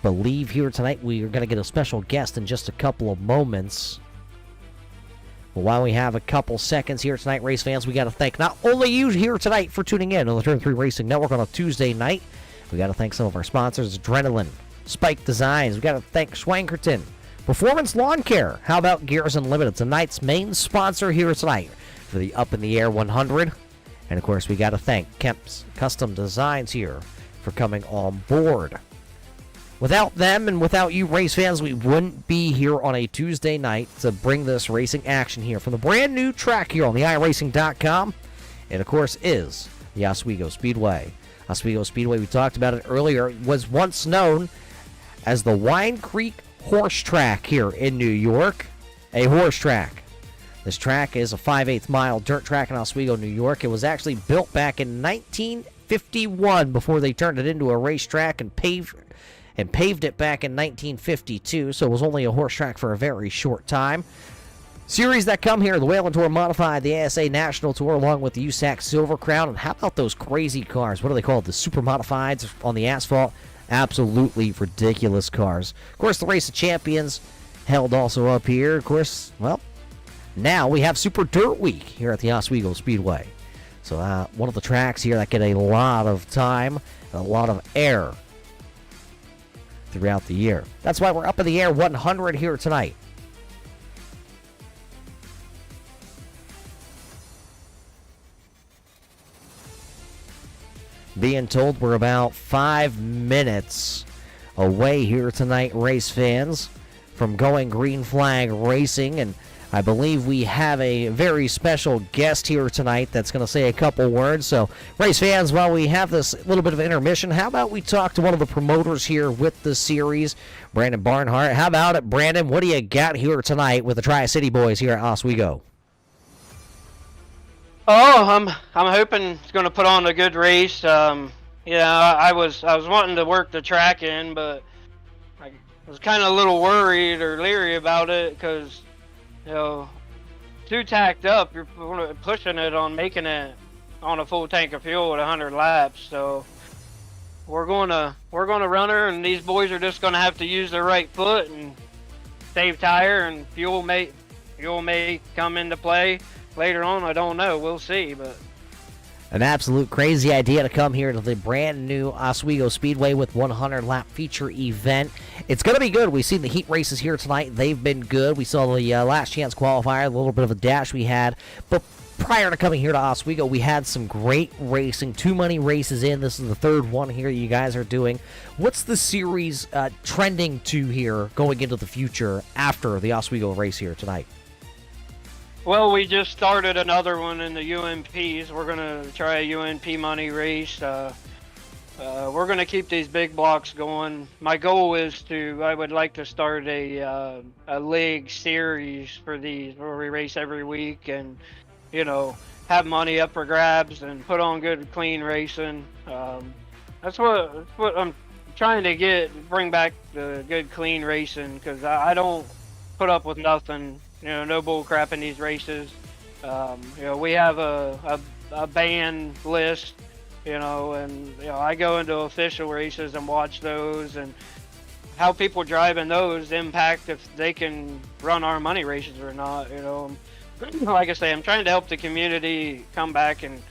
[SPEAKER 2] Believe here tonight we are going to get a special guest in just a couple of moments. But while we have a couple seconds here tonight, race fans, we got to thank not only you here tonight for tuning in on the Turn 3 Racing Network on a Tuesday night. We got to thank some of our sponsors, Adrenaline, Spike Designs. We got to thank Schwankerton, Performance Lawn Care. How about Gears Unlimited, tonight's main sponsor here tonight for the Up in the Air 100. And of course, we got to thank Kemp's Custom Designs here for coming on board. Without them and without you race fans, we wouldn't be here on a Tuesday night to bring this racing action here from the brand new track here on the iRacing.com. It, of course, is the Oswego Speedway. Oswego Speedway, we talked about it earlier, was once known as the Wine Creek Horse Track here in New York. A horse track. This track is a 5/8 mile dirt track in Oswego, New York. It was actually built back in 1951 before they turned it into a racetrack and paved it back in 1952, so it was only a horse track for a very short time. Series that come here, the Whalen Tour Modified, the ASA National Tour, along with the USAC Silver Crown, and how about those crazy cars? What are they called? The Super Modifieds on the asphalt? Absolutely ridiculous cars. Of course, the Race of Champions held also up here. Of course, well, now we have Super Dirt Week here at the Oswego Speedway. So one of the tracks here that get a lot of time and a lot of air throughout the year. That's why we're up in the air 100 here tonight. Being told we're about 5 minutes away here tonight, race fans, from going green flag racing, and I believe we have a very special guest here tonight that's going to say a couple words. So, race fans, while we have this little bit of intermission, how about we talk to one of the promoters here with the series, Brandon Barnhart. How about it, Brandon? What do you got here tonight with the Tri-City boys here at Oswego?
[SPEAKER 3] Oh, I'm hoping it's going to put on a good race. I was wanting to work the track in, but I was kind of a little worried or leery about it because, too tacked up. You're pushing it on making it on a full tank of fuel at 100 laps. So we're gonna run her, and these boys are just gonna have to use their right foot and save tire, and fuel may come into play later on. I don't know. We'll see, but.
[SPEAKER 2] An absolute crazy idea to come here to the brand new Oswego Speedway with 100-lap feature event. It's going to be good. We've seen the heat races here tonight. They've been good. We saw the last chance qualifier, a little bit of a dash we had. But prior to coming here to Oswego, we had some great racing. Too many races in. This is the third one here you guys are doing. What's the series trending to here going into the future after the Oswego race here tonight?
[SPEAKER 3] Well, we just started another one in the UMPs. We're going to try a UNP money race. We're going to keep these big blocks going. My goal is I would like to start a league series for these where we race every week and, have money up for grabs and put on good, clean racing. That's what I'm trying to bring back the good, clean racing, because I don't put up with nothing. No bull crap in these races. We have a ban list, and I go into official races and watch those, and how people drive in those impact if they can run our money races or not. Like I say, I'm trying to help the community come back and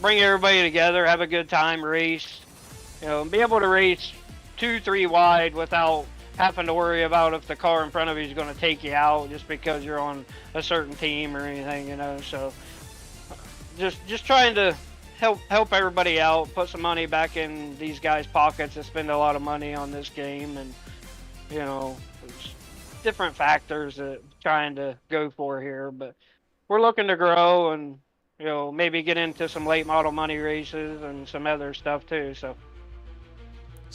[SPEAKER 3] bring everybody together, have a good time, race, be able to race 2-3 wide without having to worry about if the car in front of you is going to take you out just because you're on a certain team or anything, So just trying to help everybody out, put some money back in these guys' pockets that spend a lot of money on this game, and there's different factors that I'm trying to go for here, but we're looking to grow and maybe get into some late model money races and some other stuff too.
[SPEAKER 2] So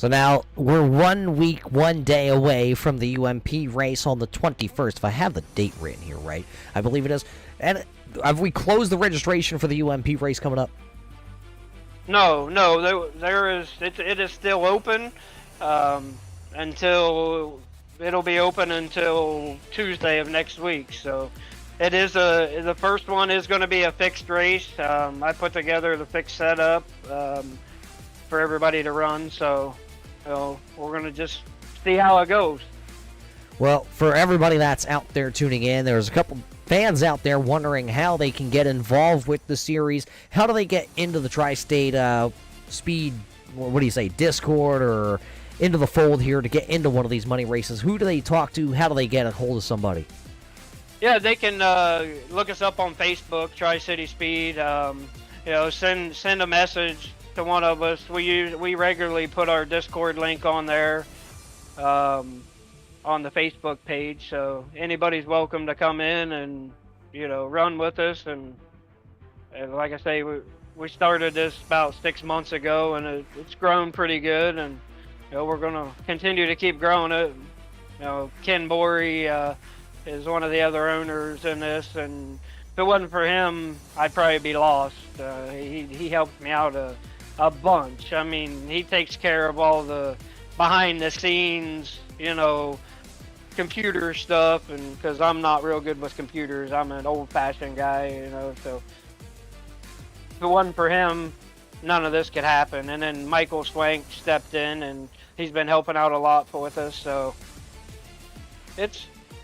[SPEAKER 2] now we're 1 week, 1 day away from the UMP race on the 21st. If I have the date written here right, I believe it is. And have we closed the registration for the UMP race coming up?
[SPEAKER 3] No, there is. It is still open until it'll be open until Tuesday of next week. So it is the first one is going to be a fixed race. I put together the fixed setup for everybody to run. So we're going to just see how it goes.
[SPEAKER 2] Well, for everybody that's out there tuning in, there's a couple fans out there wondering how they can get involved with the series. How do they get into the Tri-State Speed, what do you say, Discord, or into the fold here to get into one of these money races? Who do they talk to? How do they get a hold of somebody?
[SPEAKER 3] Yeah, they can look us up on Facebook, Tri-City Speed. Send a message to one of us. We regularly put our Discord link on there. On the Facebook page, so anybody's welcome to come in and run with us. And like I say, we started this about 6 months ago, and it's grown pretty good, and we're going to continue to keep growing it. Ken Borey is one of the other owners in this, and if it wasn't for him, I'd probably be lost. He helped me out a bunch. I mean, he takes care of all the behind the scenes, computer stuff, and because I'm not real good with computers, I'm an old-fashioned guy, so if it wasn't for him, none of this could happen. And then Michael Swank stepped in, and he's been helping out a lot with us, so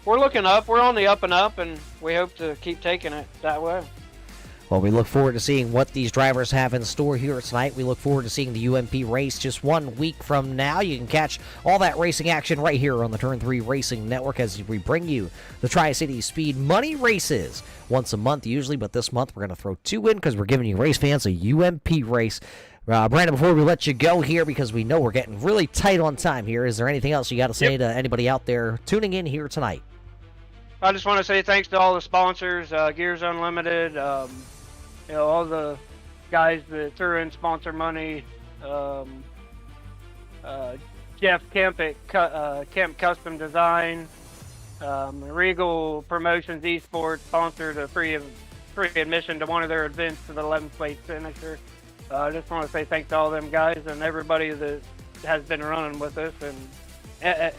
[SPEAKER 3] we're looking up, we're on the up and up, and we hope to keep taking it that way.
[SPEAKER 2] Well, we look forward to seeing what these drivers have in store here tonight. We look forward to seeing the UMP race just 1 week from now. You can catch all that racing action right here on the Turn 3 Racing Network as we bring you the Tri-City Speed Money Races once a month usually, but this month we're going to throw 2 in because we're giving you race fans a UMP race. Brandon, before we let you go here, because we know we're getting really tight on time here, is there anything else you got to say to anybody out there tuning in here tonight?
[SPEAKER 3] I just want to say thanks to all the sponsors, Gears Unlimited, all the guys that threw in sponsor money, Jeff Kemp at Kemp Custom Design, Regal Promotions Esports sponsored a free admission to one of their events for the 11th place finisher. I just want to say thanks to all them guys and everybody that has been running with us, and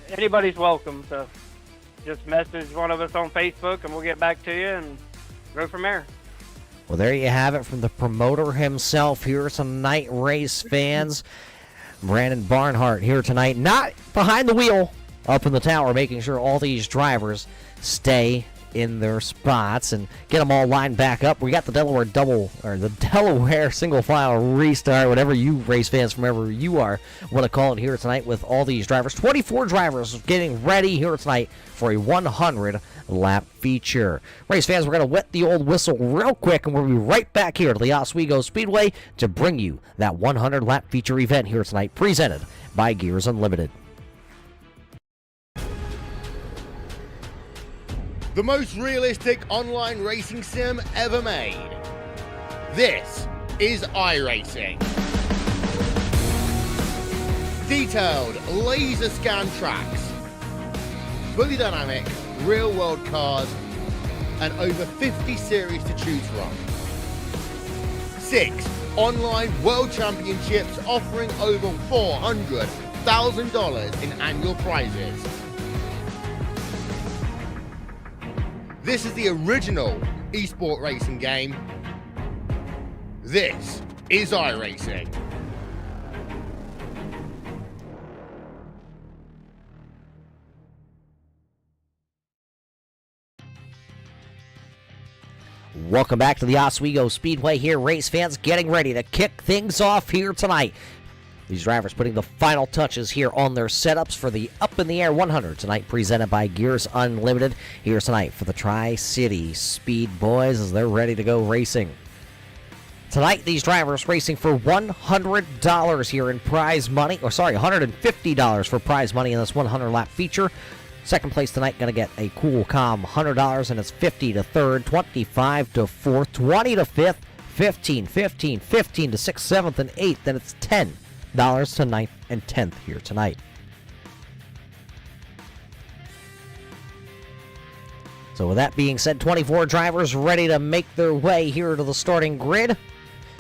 [SPEAKER 3] anybody's welcome. So just message one of us on Facebook and we'll get back to you and go from there.
[SPEAKER 2] Well, there you have it from the promoter himself here tonight, race fans. Brandon Barnhart here tonight, not behind the wheel, up in the tower, making sure all these drivers stay in their spots and get them all lined back up. We got the Delaware single file restart, whatever you race fans from wherever you are want to call it here tonight, with all these drivers. 24 drivers getting ready here tonight for a 100 lap feature. Race fans, we're going to wet the old whistle real quick, and we'll be right back here to the Oswego Speedway to bring you that 100 lap feature event here tonight, presented by Gears Unlimited.
[SPEAKER 4] The most realistic online racing sim ever made. This is iRacing. Detailed laser scan tracks, fully dynamic real world cars, and over 50 series to choose from. 6 online world championships offering over $400,000 in annual prizes. This is the original esport racing game. This is iRacing.
[SPEAKER 2] Welcome back to the Oswego Speedway here. Race fans getting ready to kick things off here tonight. These drivers putting the final touches here on their setups for the Up in the Air 100 tonight, presented by Gears Unlimited. Here tonight for the Tri-City Speed Boys as they're ready to go racing. Tonight, these drivers racing for $100 here in prize money, $150 for prize money in this 100-lap feature. Second place tonight going to get a cool, calm $100, and it's 50 to third, 25 to fourth, 20 to fifth, 15 to 6th, 7th, and 8th. Then it's $10 to 9th and 10th here tonight. So with that being said, 24 drivers ready to make their way here to the starting grid.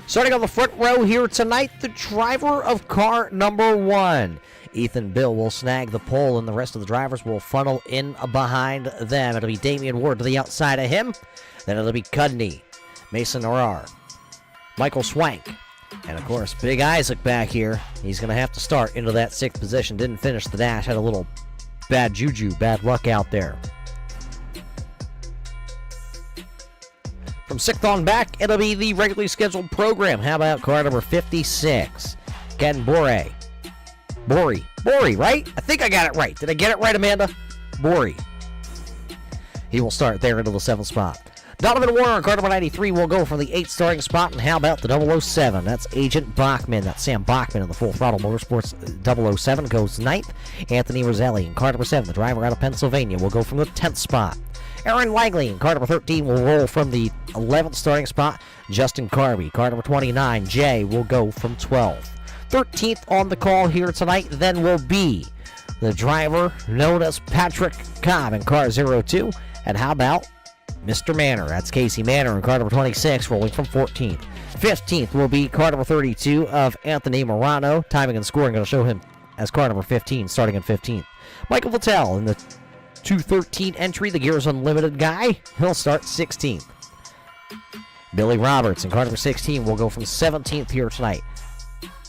[SPEAKER 2] Starting on the front row here tonight, the driver of car number 1. Ethan Bill will snag the pole, and the rest of the drivers will funnel in behind them. It'll be Damian Ward to the outside of him. Then it'll be Cudney, Mason Arar, Michael Swank, and of course, Big Isaac back here. He's going to have to start into that 6th position. Didn't finish the dash, had a little bad juju, bad luck out there. From 6th on back, it'll be the regularly scheduled program. How about car number 56, Ken Bori, right? I think I got it right. Did I get it right, Amanda? Bori. He will start there into the 7th spot. Donovan Warner, car number 93, will go from the 8th starting spot. And how about the 007? That's Agent Bachman. That's Sam Bachman in the Full Throttle Motorsports 007 goes 9th. Anthony Roselli in car number 7, the driver out of Pennsylvania, will go from the 10th spot. Aaron Langley in car number 13 will roll from the 11th starting spot. Justin Carby, car number 29, Jay, will go from 12th. 13th on the call here tonight then will be the driver known as Patrick Cobb in car 02. And how about Mr. Manor? That's Casey Manor in car number 26, rolling from 14th. 15th will be car number 32 of Anthony Morano. Timing and scoring going to show him as car number 15, starting in 15th. Michael Vittel in the 213 entry, the Gears Unlimited guy. He'll start 16th. Billy Roberts in car number 16 will go from 17th here tonight.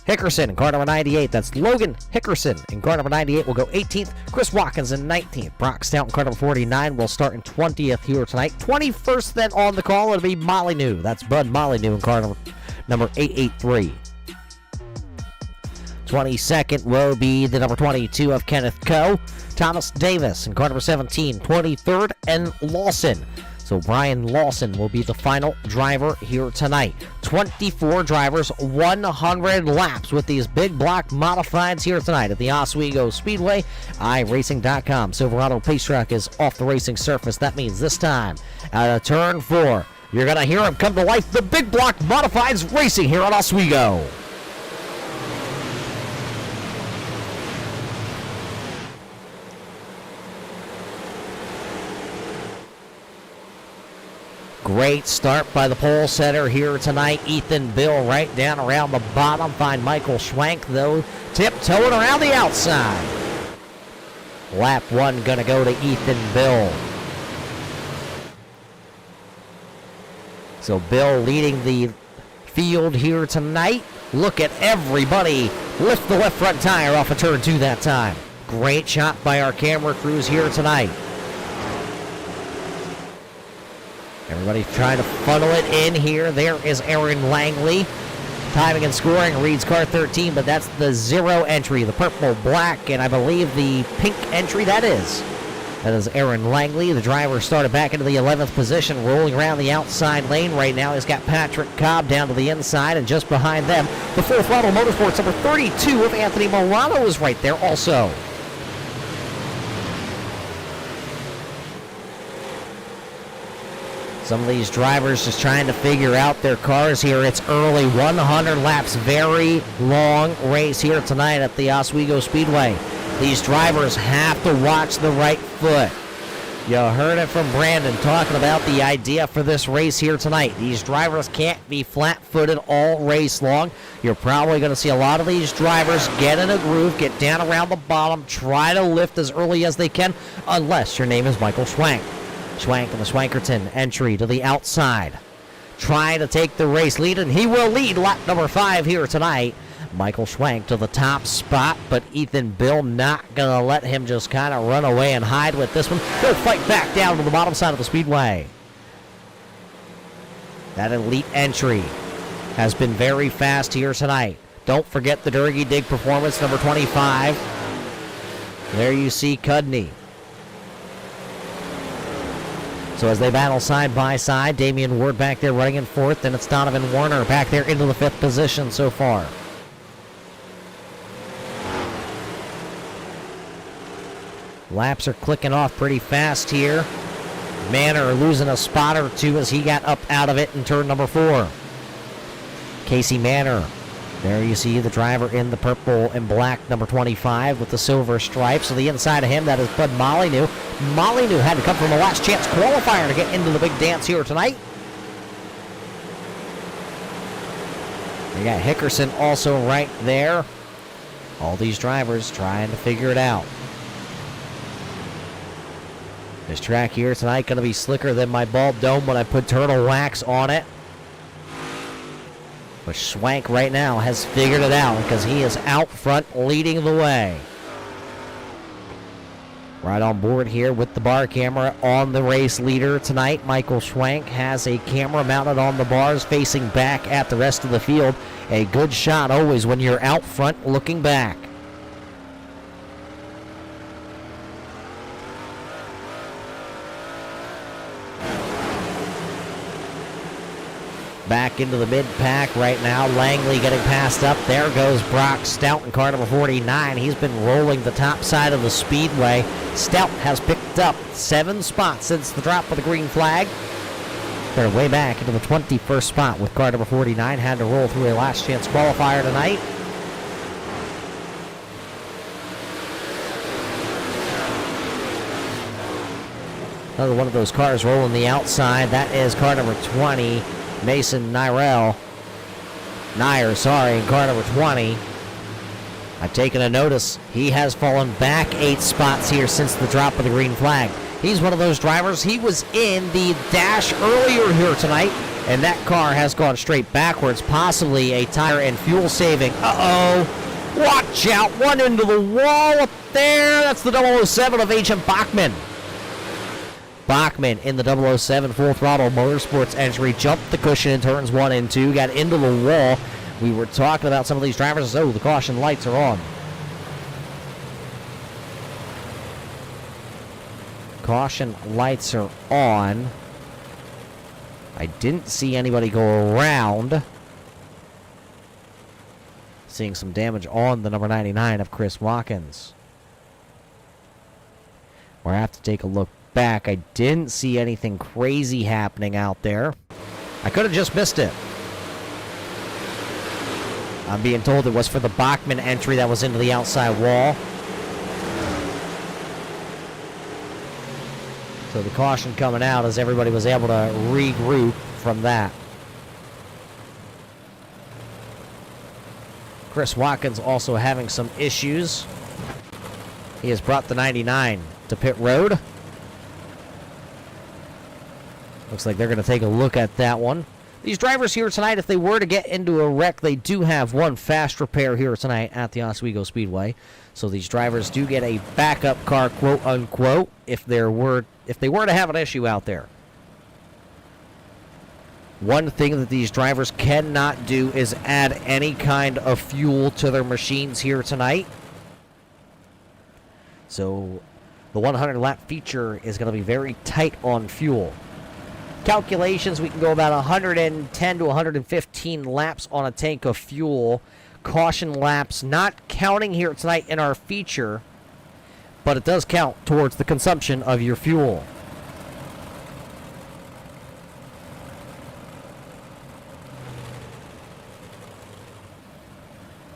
[SPEAKER 2] Hickerson in car number 98. That's Logan Hickerson in car number 98 will go 18th. Chris Watkins in 19th. Brock Stout in car number 49 will start in 20th here tonight. 21st then on the call, it'll be Molyneux. That's Bud Molyneux in car number 883. 22nd will be the number 22 of Kenneth Coe. Thomas Davis in car number 17. 23rd, and Lawson. So Brian Lawson will be the final driver here tonight. 24 drivers, 100 laps with these big block modifieds here tonight at the Oswego Speedway. iRacing.com. Silverado Pace Truck is off the racing surface. That means this time at turn 4, you're going to hear him come to life. The big block modifieds racing here at Oswego. Great start by the pole setter here tonight. Ethan Bill right down around the bottom. Find Michael Schwank, though, tiptoeing around the outside. Lap 1 going to go to Ethan Bill. So Bill leading the field here tonight. Look at everybody lift the left front tire off of turn 2 that time. Great shot by our camera crews here tonight. Everybody trying to funnel it in here. There is Aaron Langley. Timing and scoring reads car 13, but that's the 0 entry, the purple, black, and I believe the pink entry. That is Aaron Langley. The driver started back into the 11th position, rolling around the outside lane right now. He's got Patrick Cobb down to the inside, and just behind them, the Full Throttle Motorsports number 32 of Anthony Morano is right there also. Some of these drivers just trying to figure out their cars here. It's early, 100 laps, very long race here tonight at the Oswego Speedway. These drivers have to watch the right foot. You heard it from Brandon talking about the idea for this race here tonight. These drivers can't be flat-footed all race long. You're probably going to see a lot of these drivers get in a groove, get down around the bottom, try to lift as early as they can, unless your name is Michael Schwank. Schwank and the Schwankerton entry to the outside. Try to take the race lead, and he will lead lap number 5 here tonight. Michael Schwank to the top spot, but Ethan Bill not going to let him just kind of run away and hide with this one. He'll fight back down to the bottom side of the speedway. That elite entry has been very fast here tonight. Don't forget the Durgy Dig performance, number 25. There you see Cudney. So as they battle side by side, Damian Ward back there running in fourth, and it's Donovan Warner back there into the fifth position so far. Laps are clicking off pretty fast here. Manor losing a spot or two as he got up out of it in turn number 4. Casey Manor. There you see the driver in the purple and black, number 25, with the silver stripes. So the inside of him, that is Bud Molyneux. Molyneux had to come from a last chance qualifier to get into the big dance here tonight. You got Hickerson also right there. All these drivers trying to figure it out. This track here tonight going to be slicker than my bulb dome when I put turtle wax on it. But Schwank right now has figured it out because he is out front leading the way. Right on board here with the bar camera on the race leader tonight. Michael Schwank has a camera mounted on the bars facing back at the rest of the field. A good shot always when you're out front looking back. Back into the mid-pack right now. Langley getting passed up. There goes Brock Stout in car number 49. He's been rolling the top side of the Speedway. Stout has picked up 7 spots since the drop of the green flag. They're way back into the 21st spot with car number 49. Had to roll through a last chance qualifier tonight. Another one of those cars rolling the outside. That is car number 20. Mason Nyer, in car number 20. I've taken a notice. He has fallen back 8 spots here since the drop of the green flag. He's one of those drivers. He was in the dash earlier here tonight, and that car has gone straight backwards, possibly a tire and fuel saving. Uh-oh. Watch out. One into the wall up there. That's the 007 of Agent Bachman. Bachman in the 007 Full Throttle Motorsports entry jumped the cushion in turns 1 and 2, got into the wall. We were talking about some of these drivers. Oh, the caution lights are on. Caution lights are on. I didn't see anybody go around. Seeing some damage on the number 99 of Chris Watkins. We'll have to take a look back. I didn't see anything crazy happening out there. I could have just missed it. I'm being told it was for the Bachman entry that was into the outside wall. So the caution coming out as everybody was able to regroup from that. Chris Watkins also having some issues. He has brought the 99 to pit road. Looks like they're going to take a look at that one. These drivers here tonight, if they were to get into a wreck, they do have one fast repair here tonight at the Oswego Speedway. So these drivers do get a backup car, quote unquote, if they were to have an issue out there. One thing that these drivers cannot do is add any kind of fuel to their machines here tonight. So the 100 lap feature is going to be very tight on fuel. Calculations, we can go about 110 to 115 laps on a tank of fuel. Caution laps not counting here tonight in our feature, but it does count towards the consumption of your fuel.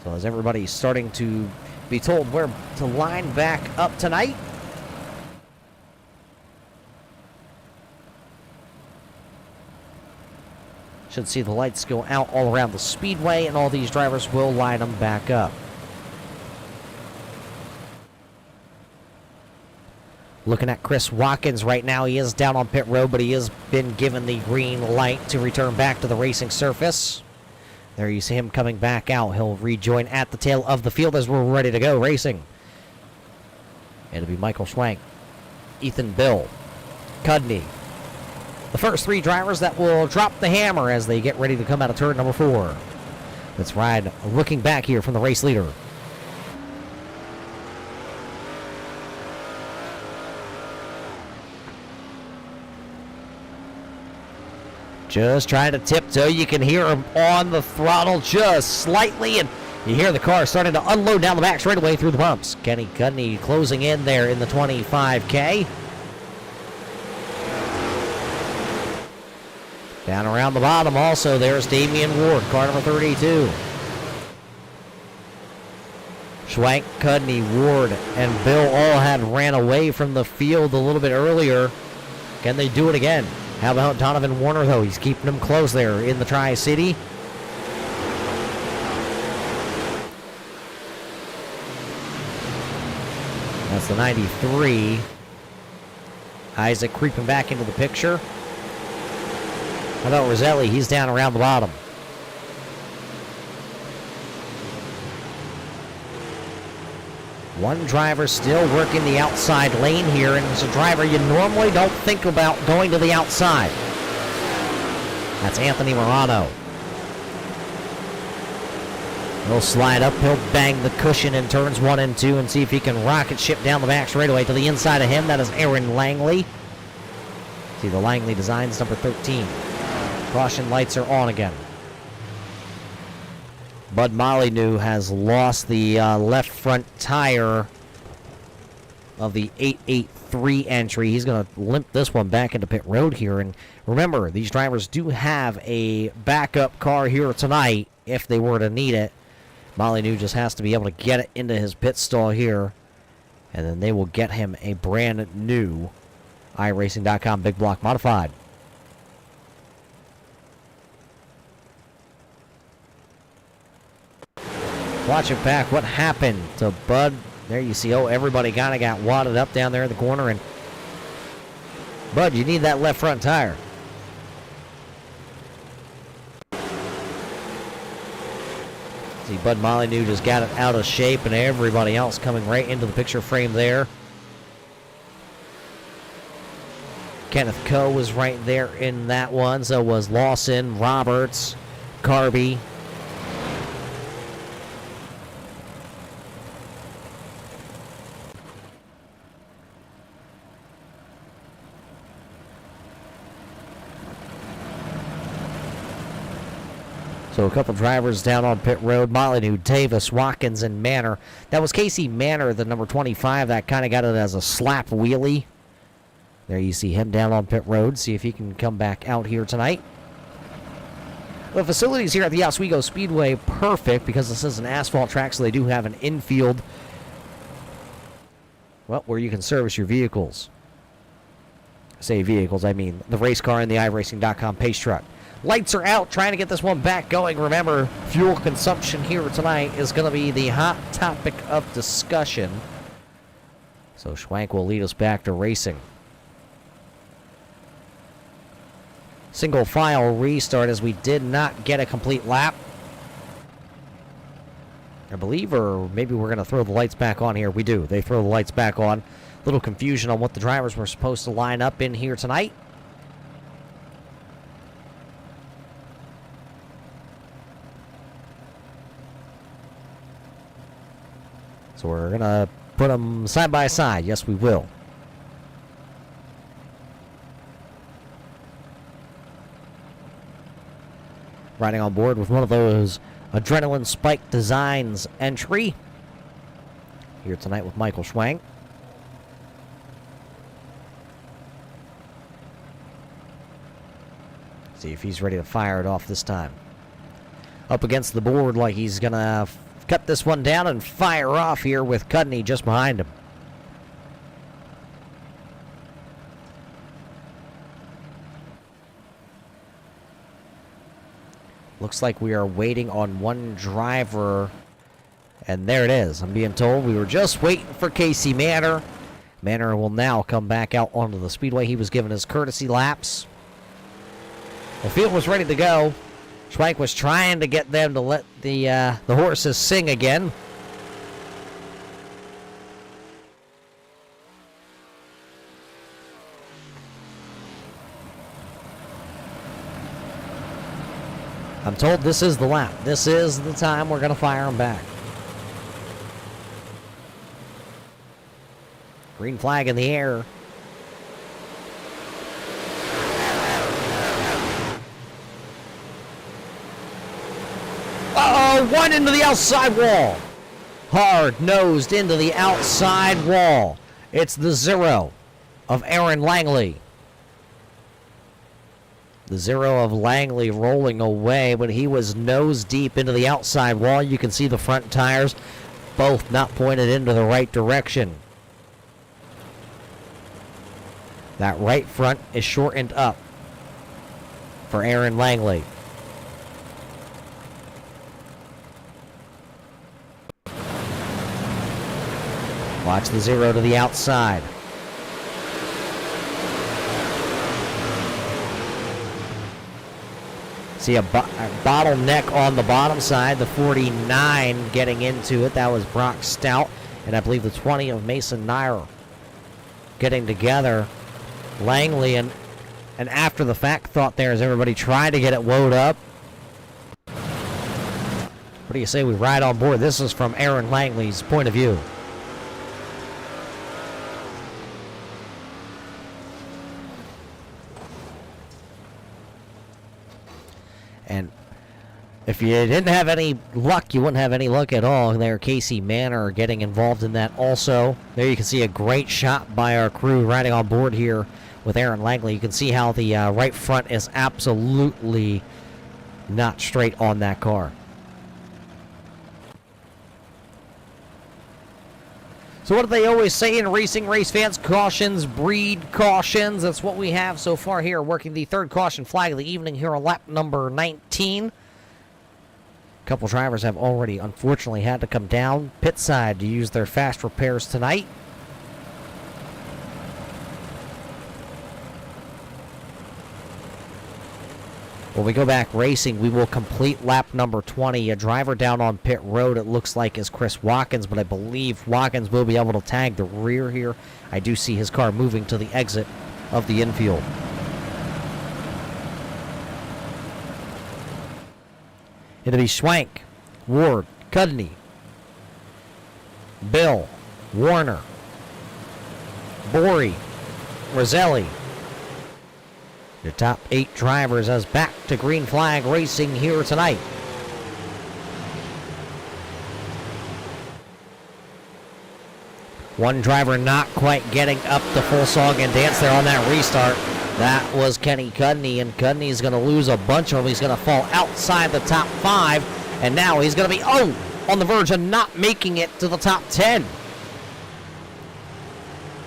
[SPEAKER 2] So as everybody's starting to be told where to line back up tonight, should see the lights go out all around the Speedway, and all these drivers will line them back up. Looking at Chris Watkins right now, he is down on pit road, but he has been given the green light to return back to the racing surface. There you see him coming back out. He'll rejoin at the tail of the field as we're ready to go racing. It'll be Michael Schwank, Ethan Bill, Cudney, the first 3 drivers that will drop the hammer as they get ready to come out of turn number 4. Let's ride looking back here from the race leader. Just trying to tiptoe. You can hear him on the throttle just slightly, and you hear the car starting to unload down the back straightaway through the bumps. Kenny Cudney closing in there in the 25K. Down around the bottom also, there's Damian Ward, car number 32. Schwank, Cudney, Ward, and Bill all had ran away from the field a little bit earlier. Can they do it again? How about Donovan Warner, though? He's keeping them close there in the Tri-City. That's the 93. Isaac creeping back into the picture. How about Roselli? He's down around the bottom. One driver still working the outside lane here, and it's a driver you normally don't think about going to the outside. That's Anthony Morano. He'll slide up, he'll bang the cushion in turns 1 and 2 and see if he can rocket ship down the back straightaway to the inside of him. That is Aaron Langley. See the Langley designs, number 13. Caution lights are on again. Bud Molyneux has lost the left front tire of the 883 entry. He's going to limp this one back into pit road here. And remember, these drivers do have a backup car here tonight if they were to need it. Molyneux just has to be able to get it into his pit stall here, and then they will get him a brand new iRacing.com Big Block Modified. Watch it back. What happened to Bud? There you see, everybody kind of got wadded up down there in the corner. And Bud, you need that left front tire. See, Bud Molyneux just got it out of shape, and everybody else coming right into the picture frame there. Kenneth Coe was right there in that one. So was Lawson, Roberts, Carby. So a couple drivers down on pit road. Molyneux, Davis, Watkins, and Manor. That was Casey Manor, the number 25. That kind of got it as a slap wheelie. There you see him down on pit road. See if he can come back out here tonight. The facilities here at the Oswego Speedway, perfect because this is an asphalt track, so they do have an infield, well, where you can service your vehicles. I say vehicles, I mean the race car and the iRacing.com pace truck. Lights are out, trying to get this one back going. Remember, fuel consumption here tonight is going to be the hot topic of discussion. So Schwank will lead us back to racing. Single file restart as we did not get a complete lap. I believe, or maybe we're going to throw the lights back on here. We do. They throw the lights back on. Little confusion on what the drivers were supposed to line up in here tonight. So we're going to put them side by side. Yes, we will. Riding on board with one of those Adrenaline Spike Designs entry. Here tonight with Michael Schwank. See if he's ready to fire it off this time. Up against the board like he's going to cut this one down and fire off here with Cudney just behind him. Looks like we are waiting on one driver, and there it is. I'm being told we were just waiting for Casey Manor. Manor will now come back out onto the speedway. He was given his courtesy laps. The field was ready to go. Schwank was trying to get them to let the horses sing again. I'm told this is the lap. This is the time we're going to fire them back. Green flag in the air. Uh-oh, one into the outside wall. Hard-nosed into the outside wall. It's the 0 of Aaron Langley. The 0 of Langley rolling away, but he was nose deep into the outside wall. You can see the front tires both not pointed into the right direction. That right front is shortened up for Aaron Langley. Watch the 0 to the outside. See a bottleneck on the bottom side. The 49 getting into it. That was Brock Stout. And I believe the 20 of Mason Nair getting together. Langley and after the fact thought there as everybody tried to get it woed up. What do you say we ride on board? This is from Aaron Langley's point of view. And if you didn't have any luck, you wouldn't have any luck at all. There, Casey Manor getting involved in that also. There you can see a great shot by our crew riding on board here with Aaron Langley. You can see how the right front is absolutely not straight on that car. So what do they always say in racing, race fans? Cautions breed cautions. That's what we have so far here, working the third caution flag of the evening here on lap number 19. A couple drivers have already, unfortunately, had to come down pit side to use their fast repairs tonight. When we go back racing, we will complete lap number 20. A driver down on pit road, it looks like, is Chris Watkins, but I believe Watkins will be able to tag the rear here. I do see his car moving to the exit of the infield. It'll be Schwank, Ward, Cudney, Bill, Warner, Borey, Roselli. The top 8 drivers as back to green flag racing here tonight. One driver not quite getting up the full song and dance there on that restart. That was Kenny Cudney, and Cudney's going to lose a bunch of them. He's going to fall outside the top 5, and now he's going to be, on the verge of not making it to the top 10.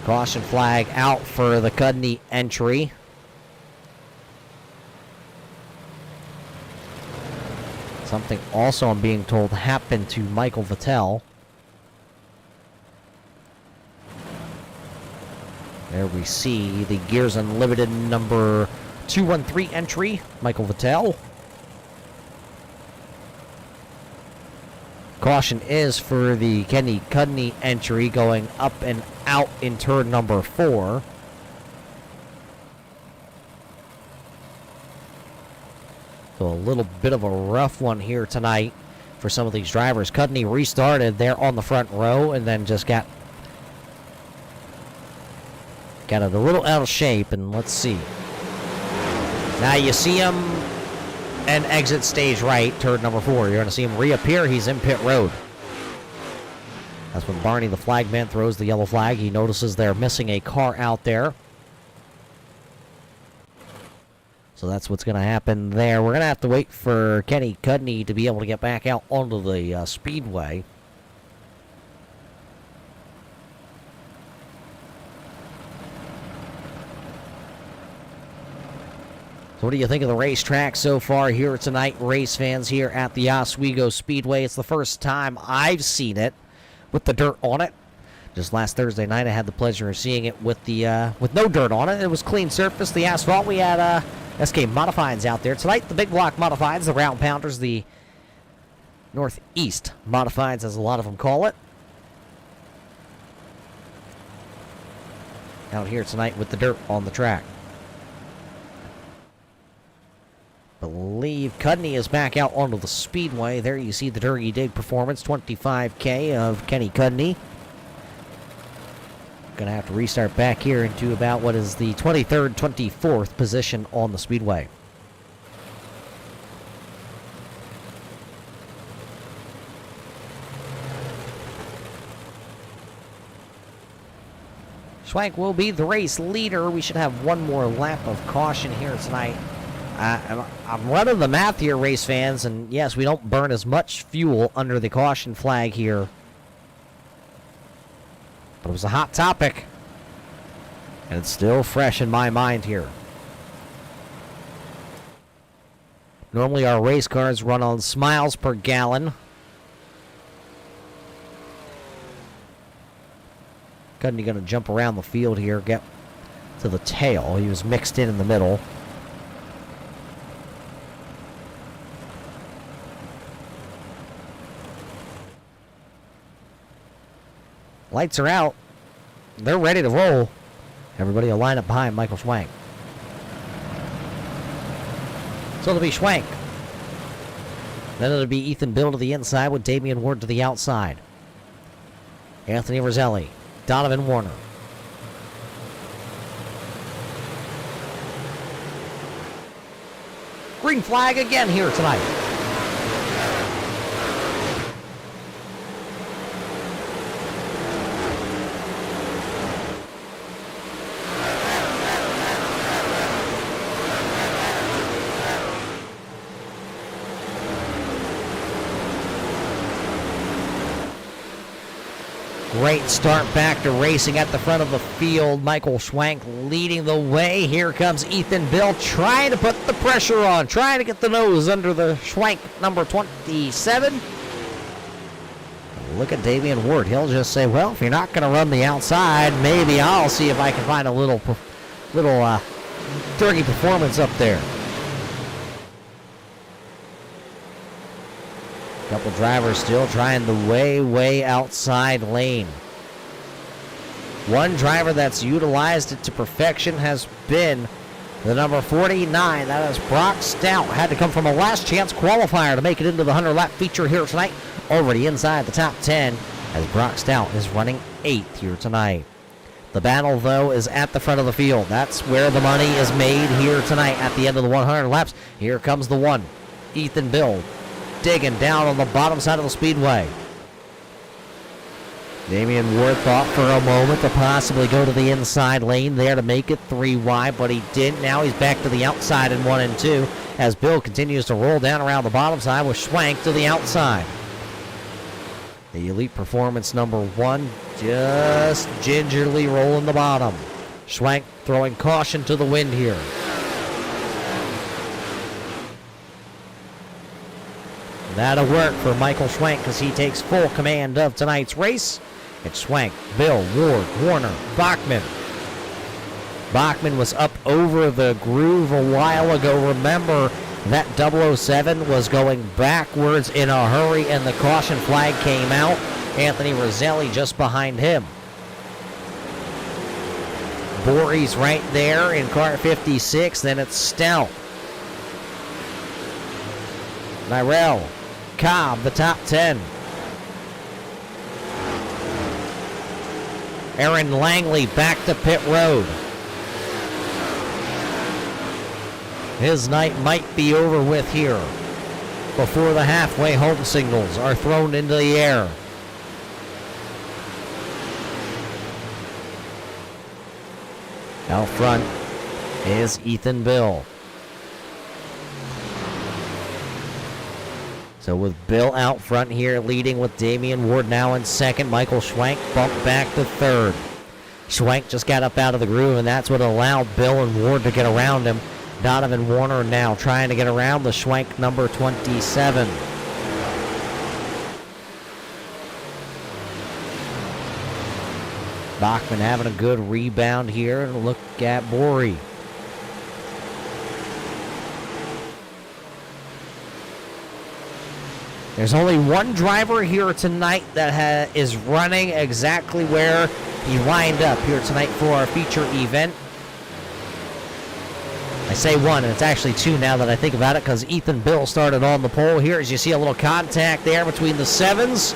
[SPEAKER 2] Caution flag out for the Cudney entry. Something also I'm being told happened to Michael Vettel. There we see the Gears Unlimited number 213 entry, Michael Vettel. Caution is for the Kenny Cudney entry going up and out in turn number 4. So a little bit of a rough one here tonight for some of these drivers. Cudney restarted there on the front row and then just got it a little out of shape, and let's see. Now you see him and exit stage right, turn number 4. You're going to see him reappear. He's in pit road. That's when Barney, the flagman, throws the yellow flag. He notices they're missing a car out there. So that's what's going to happen there. We're going to have to wait for Kenny Cudney to be able to get back out onto the speedway. So what do you think of the racetrack so far here tonight, race fans, here at the Oswego Speedway? It's the first time I've seen it with the dirt on it. Just last Thursday night, I had the pleasure of seeing it with the with no dirt on it. It was clean surface, the asphalt. We had SK Modifieds out there. Tonight, the big block Modifieds, the round pounders, the Northeast Modifieds, as a lot of them call it. Out here tonight with the dirt on the track. believe Cudney is back out onto the Speedway. There you see the Dirty Dig performance, 25K of Kenny Cudney. Gonna have to restart back here into about what is the 23rd, 24th position on the Speedway. Schwank will be the race leader. We should have one more lap of caution here tonight. I'm running the math here, race fans, and yes, we don't burn as much fuel under the caution flag here. But it was a hot topic, and it's still fresh in my mind here. Normally our race cars run on miles per gallon. Cudney going to jump around the field here, get to the tail. He was mixed in the middle. Lights are out. They're ready to roll. Everybody will line up behind Michael Schwank. So it'll be Schwank. Then it'll be Ethan Bill to the inside with Damian Ward to the outside. Anthony Roselli. Donovan Warner. Green flag again here tonight. Great start back to racing at the front of the field. Michael Schwank leading the way. Here comes Ethan Bill trying to put the pressure on, trying to get the nose under the Schwank number 27. Look at Damian Ward. He'll just say, well, if you're not going to run the outside, maybe I'll see if I can find a little dirty performance up there. Couple drivers still trying the way outside lane. One driver that's utilized it to perfection has been the number 49. That is Brock Stout. Had to come from a last chance qualifier to make it into the 100-lap feature here tonight. Already inside the top 10 as Brock Stout is running 8th here tonight. The battle, though, is at the front of the field. That's where the money is made here tonight at the end of the 100 laps. Here comes the one, Ethan Bill. Digging down on the bottom side of the Speedway. Damian Ward thought for a moment to possibly go to the inside lane there to make it 3 wide, but he didn't. Now he's back to the outside in 1 and 2 as Bill continues to roll down around the bottom side with Schwank to the outside. The Elite Performance number 1 just gingerly rolling the bottom. Schwank throwing caution to the wind here. That'll work for Michael Schwank as he takes full command of tonight's race. It's Schwank, Bill, Ward, Warner, Bachman. Bachman was up over the groove a while ago. Remember, that 007 was going backwards in a hurry and the caution flag came out. Anthony Roselli just behind him. Borey's right there in car 56. Then it's Stout. Nyrell. Cobb, the top 10. Aaron Langley back to pit road. His night might be over with here before the halfway home signals are thrown into the air. Out front is Ethan Bill. So with Bill out front here, leading with Damian Ward now in second. Michael Schwank bumped back to third. Schwank just got up out of the groove, and that's what allowed Bill and Ward to get around him. Donovan Warner now trying to get around the Schwank number 27. Bachman having a good rebound here, and look at Borey. There's only one driver here tonight that is running exactly where he lined up here tonight for our feature event. I say one, and it's actually two now that I think about it, because Ethan Bill started on the pole here. As you see a little contact there between the sevens.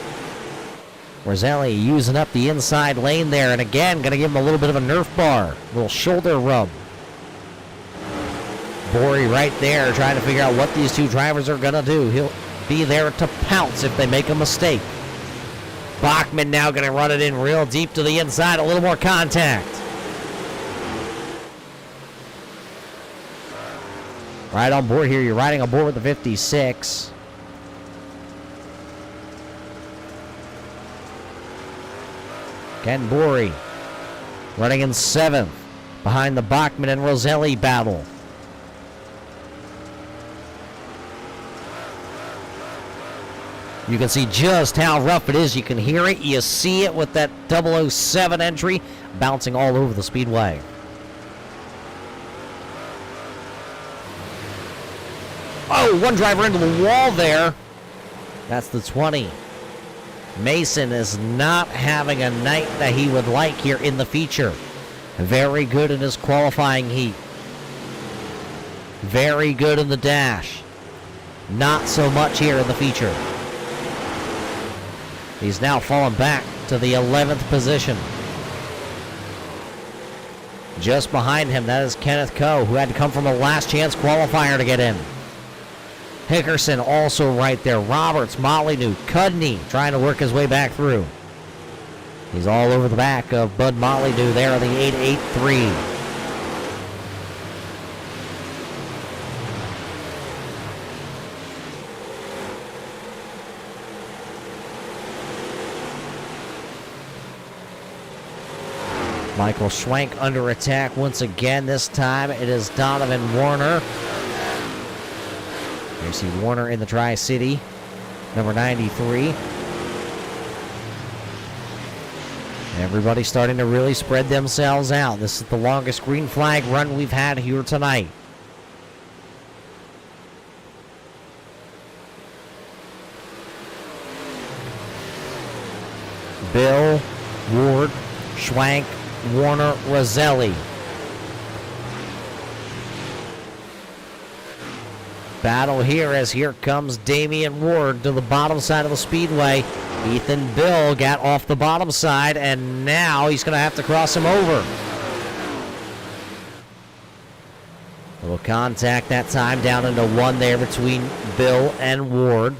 [SPEAKER 2] Roselli using up the inside lane there, and again, going to give him a little bit of a Nerf bar. A little shoulder rub. Bory right there trying to figure out what these two drivers are going to do. He'll be there to pounce if they make a mistake. Bachman now going to run it in real deep to the inside. A little more contact. Right on board here. You're riding on board with the 56. Ken Bory running in 7th behind the Bachman and Roselli battle. You can see just how rough it is. You can hear it. You see it with that 007 entry bouncing all over the speedway. Oh, one driver into the wall there. That's the 20. Mason is not having a night that he would like here in the feature. Very good in his qualifying heat. Very good in the dash. Not so much here in the feature. He's now fallen back to the 11th position. Just behind him, that is Kenneth Coe, who had to come from a last chance qualifier to get in. Hickerson also right there. Roberts, Molyneux, Cudney trying to work his way back through. He's all over the back of Bud Molyneux there on the 883. Michael Schwank under attack once again. This time it is Donovan Warner. You see Warner in the Tri-City, number 93. Everybody starting to really spread themselves out. This is the longest green flag run we've had here tonight. Bill, Ward, Schwank, Warner, Roselli. Battle here as here comes Damian Ward to the bottom side of the speedway. Ethan Bill got off the bottom side, and now he's going to have to cross him over. A little contact that time down into one there between Bill and Ward.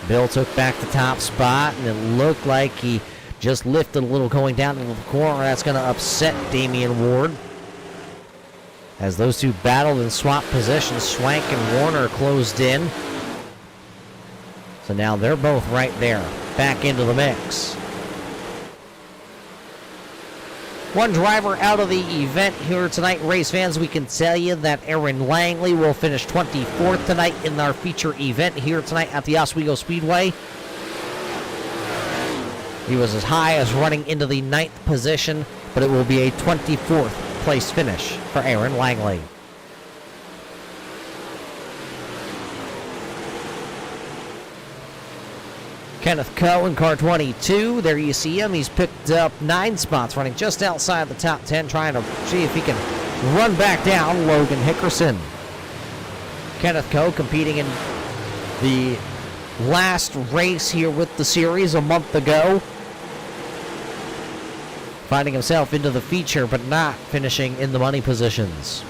[SPEAKER 2] Bill took back the top spot, and it looked like he just lifted a little going down into the corner. That's going to upset Damian Ward. As those two battled and swapped positions, Schwank and Warner closed in. So now they're both right there, back into the mix. One driver out of the event here tonight, race fans. We can tell you that Aaron Langley will finish 24th tonight in our feature event here tonight at the Oswego Speedway. He was as high as running into the 9th position, but it will be a 24th place finish for Aaron Langley. Kenneth Coe in car 22. There you see him. He's picked up 9 spots, running just outside the top 10, trying to see if he can run back down Logan Hickerson. Kenneth Coe competing in the last race here with the series a month ago. Finding himself into the feature, but not finishing in the money positions.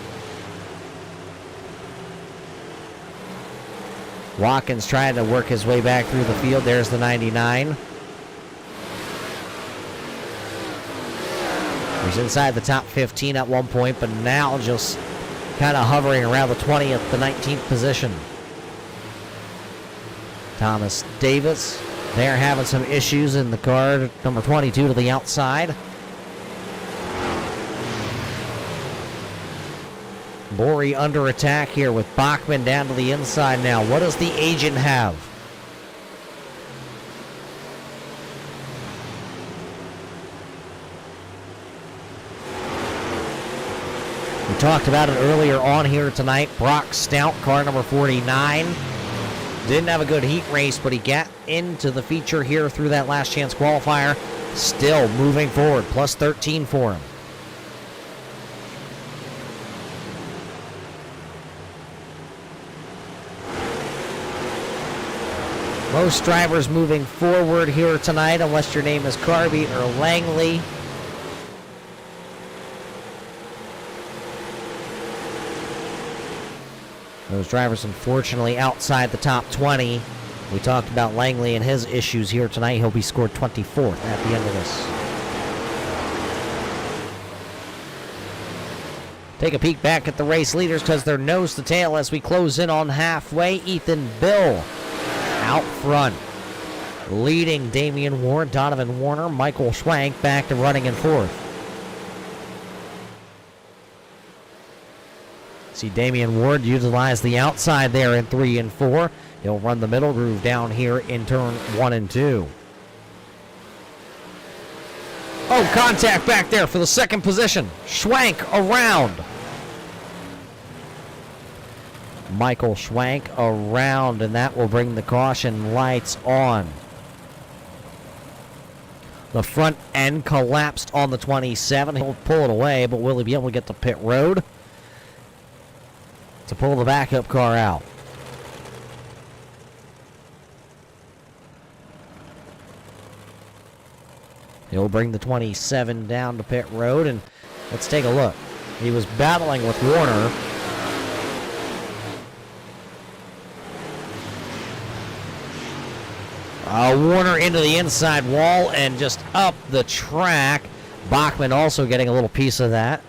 [SPEAKER 2] Watkins trying to work his way back through the field. There's the 99. He's inside the top 15 at one point, but now just kind of hovering around the 20th, the 19th position. Thomas Davis, they're having some issues in the car. Number 22 to the outside. Bory under attack here with Bachman down to the inside now. What does the agent have? We talked about it earlier on here tonight. Brock Stout, car number 49. Didn't have a good heat race, but he got into the feature here through that last chance qualifier. Still moving forward, plus 13 for him. Most drivers moving forward here tonight, unless your name is Carby or Langley. Those drivers, unfortunately, outside the top 20. We talked about Langley and his issues here tonight. He'll be scored 24th at the end of this. Take a peek back at the race leaders because they're nose to tail as we close in on halfway. Ethan Bill out front, leading Damian Ward, Donovan Warner, Michael Schwank back to running in fourth. See Damian Ward utilize the outside there in 3 and 4. He'll run the middle groove down here in turn 1 and 2. Oh, contact back there for the second position. Schwank around. Michael Schwank around, and that will bring the caution lights on. The front end collapsed on the 27. He'll pull it away, but will he be able to get to pit road to pull the backup car out? He'll bring the 27 down to pit road, and let's take a look. He was battling with Warner. Warner into the inside wall and just up the track. Bachman also getting a little piece of that.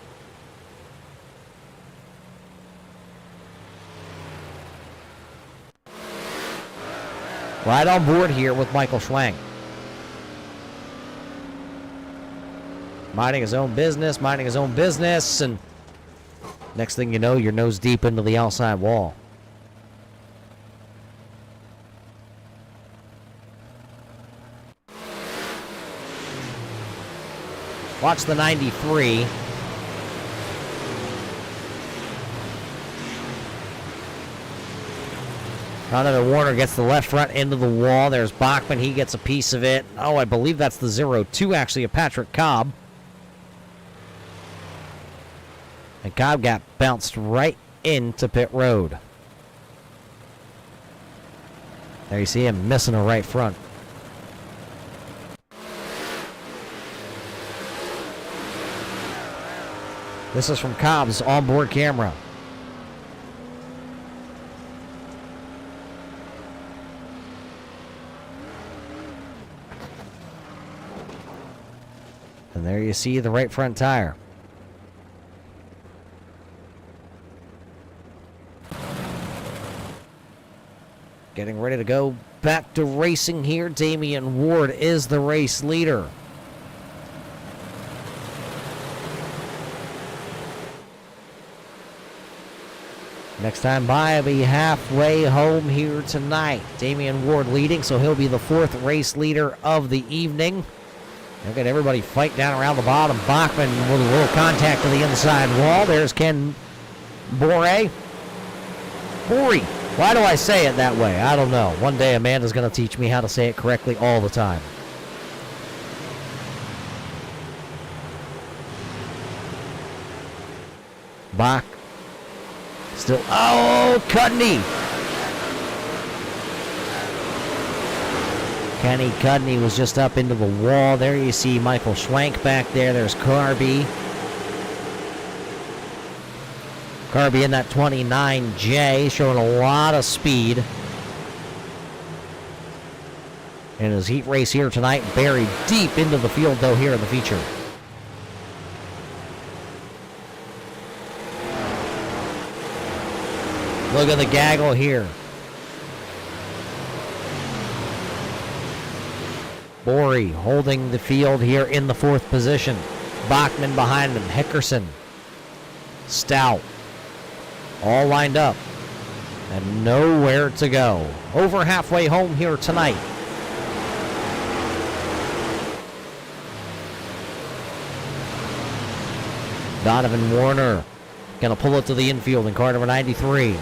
[SPEAKER 2] Right on board here with Michael Schwank. Minding his own business, and next thing you know, you're nose deep into the outside wall. Watch the 93. Donovan Warner gets the left front into the wall. There's Bachman. He gets a piece of it. Oh, I believe that's the 0-2, actually, of Patrick Cobb. And Cobb got bounced right into pit road. There you see him missing a right front. This is from Cobb's onboard camera. And there you see the right front tire. Getting ready to go back to racing here. Damian Ward is the race leader. Next time by, I'll be halfway home here tonight. Damian Ward leading, so he'll be the 4th race leader of the evening. Look at everybody fight down around the bottom. Bachman with a little contact to the inside wall. There's Ken Borey. Why do I say it that way? I don't know. One day Amanda's going to teach me how to say it correctly all the time. Bach. Still. Oh, Cudney. Kenny Cudney was just up into the wall. There you see Michael Schwank back there. There's Carby. Carby in that 29J, showing a lot of speed. In his heat race here tonight, buried deep into the field, though, here in the feature. Look at the gaggle here. Borey holding the field here in the 4th position. Bachman behind him. Hickerson. Stout. All lined up. And nowhere to go. Over halfway home here tonight. Donovan Warner going to pull it to the infield in car number 93.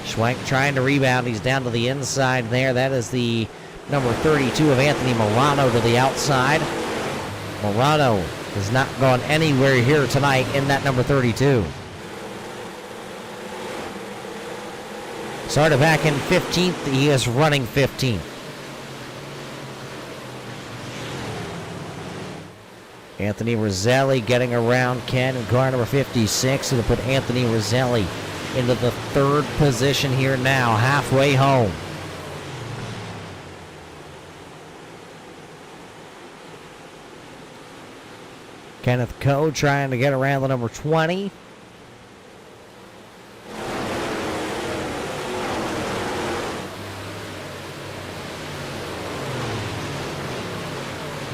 [SPEAKER 2] Schwank trying to rebound. He's down to the inside there. That is the number 32 of Anthony Morano to the outside. Morano has not gone anywhere here tonight in that number 32. Started back in 15th. He is running 15th. Anthony Roselli getting around Ken in car number 56. It'll put Anthony Roselli into the third position here now, halfway home. Kenneth Coe trying to get around the number 20.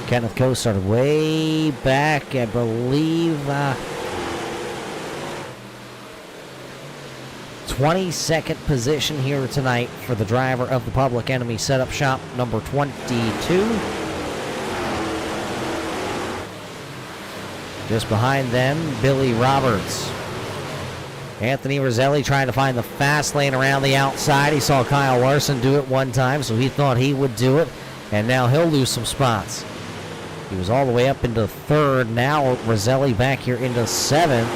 [SPEAKER 2] Kenneth Coe started way back, I believe, 22nd position here tonight for the driver of the Public Enemy Setup Shop, number 22. Just behind them, Billy Roberts. Anthony Roselli trying to find the fast lane around the outside. He saw Kyle Larson do it one time, so he thought he would do it, and now he'll lose some spots. He was all the way up into third. Now Roselli back here into seventh.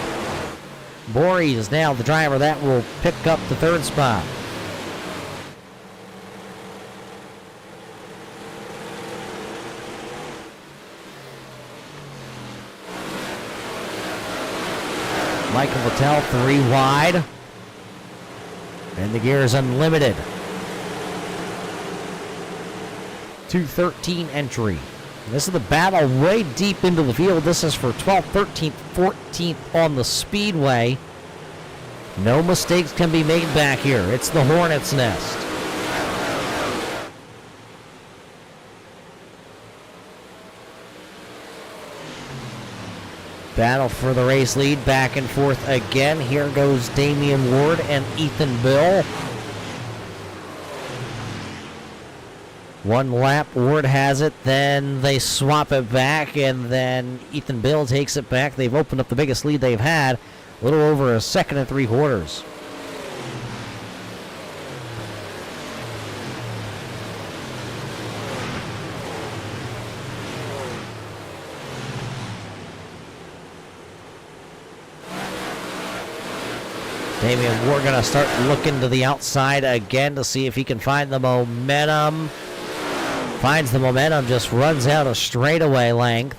[SPEAKER 2] Borey is now the driver that will pick up the third spot. Michael Vittel 3 wide. And the gear is unlimited. 2:13 entry. This is the battle way deep into the field. This is for 12th, 13th, 14th on the Speedway. No mistakes can be made back here. It's the Hornet's Nest. Battle for the race lead, back and forth again. Here goes Damian Ward and Ethan Bill. One lap, Ward has it, then they swap it back, and then Ethan Bill takes it back. They've opened up the biggest lead they've had, a little over a second and 3/4. Damian Ward going to start looking to the outside again to see if he can find the momentum. Finds the momentum, just runs out a straightaway length.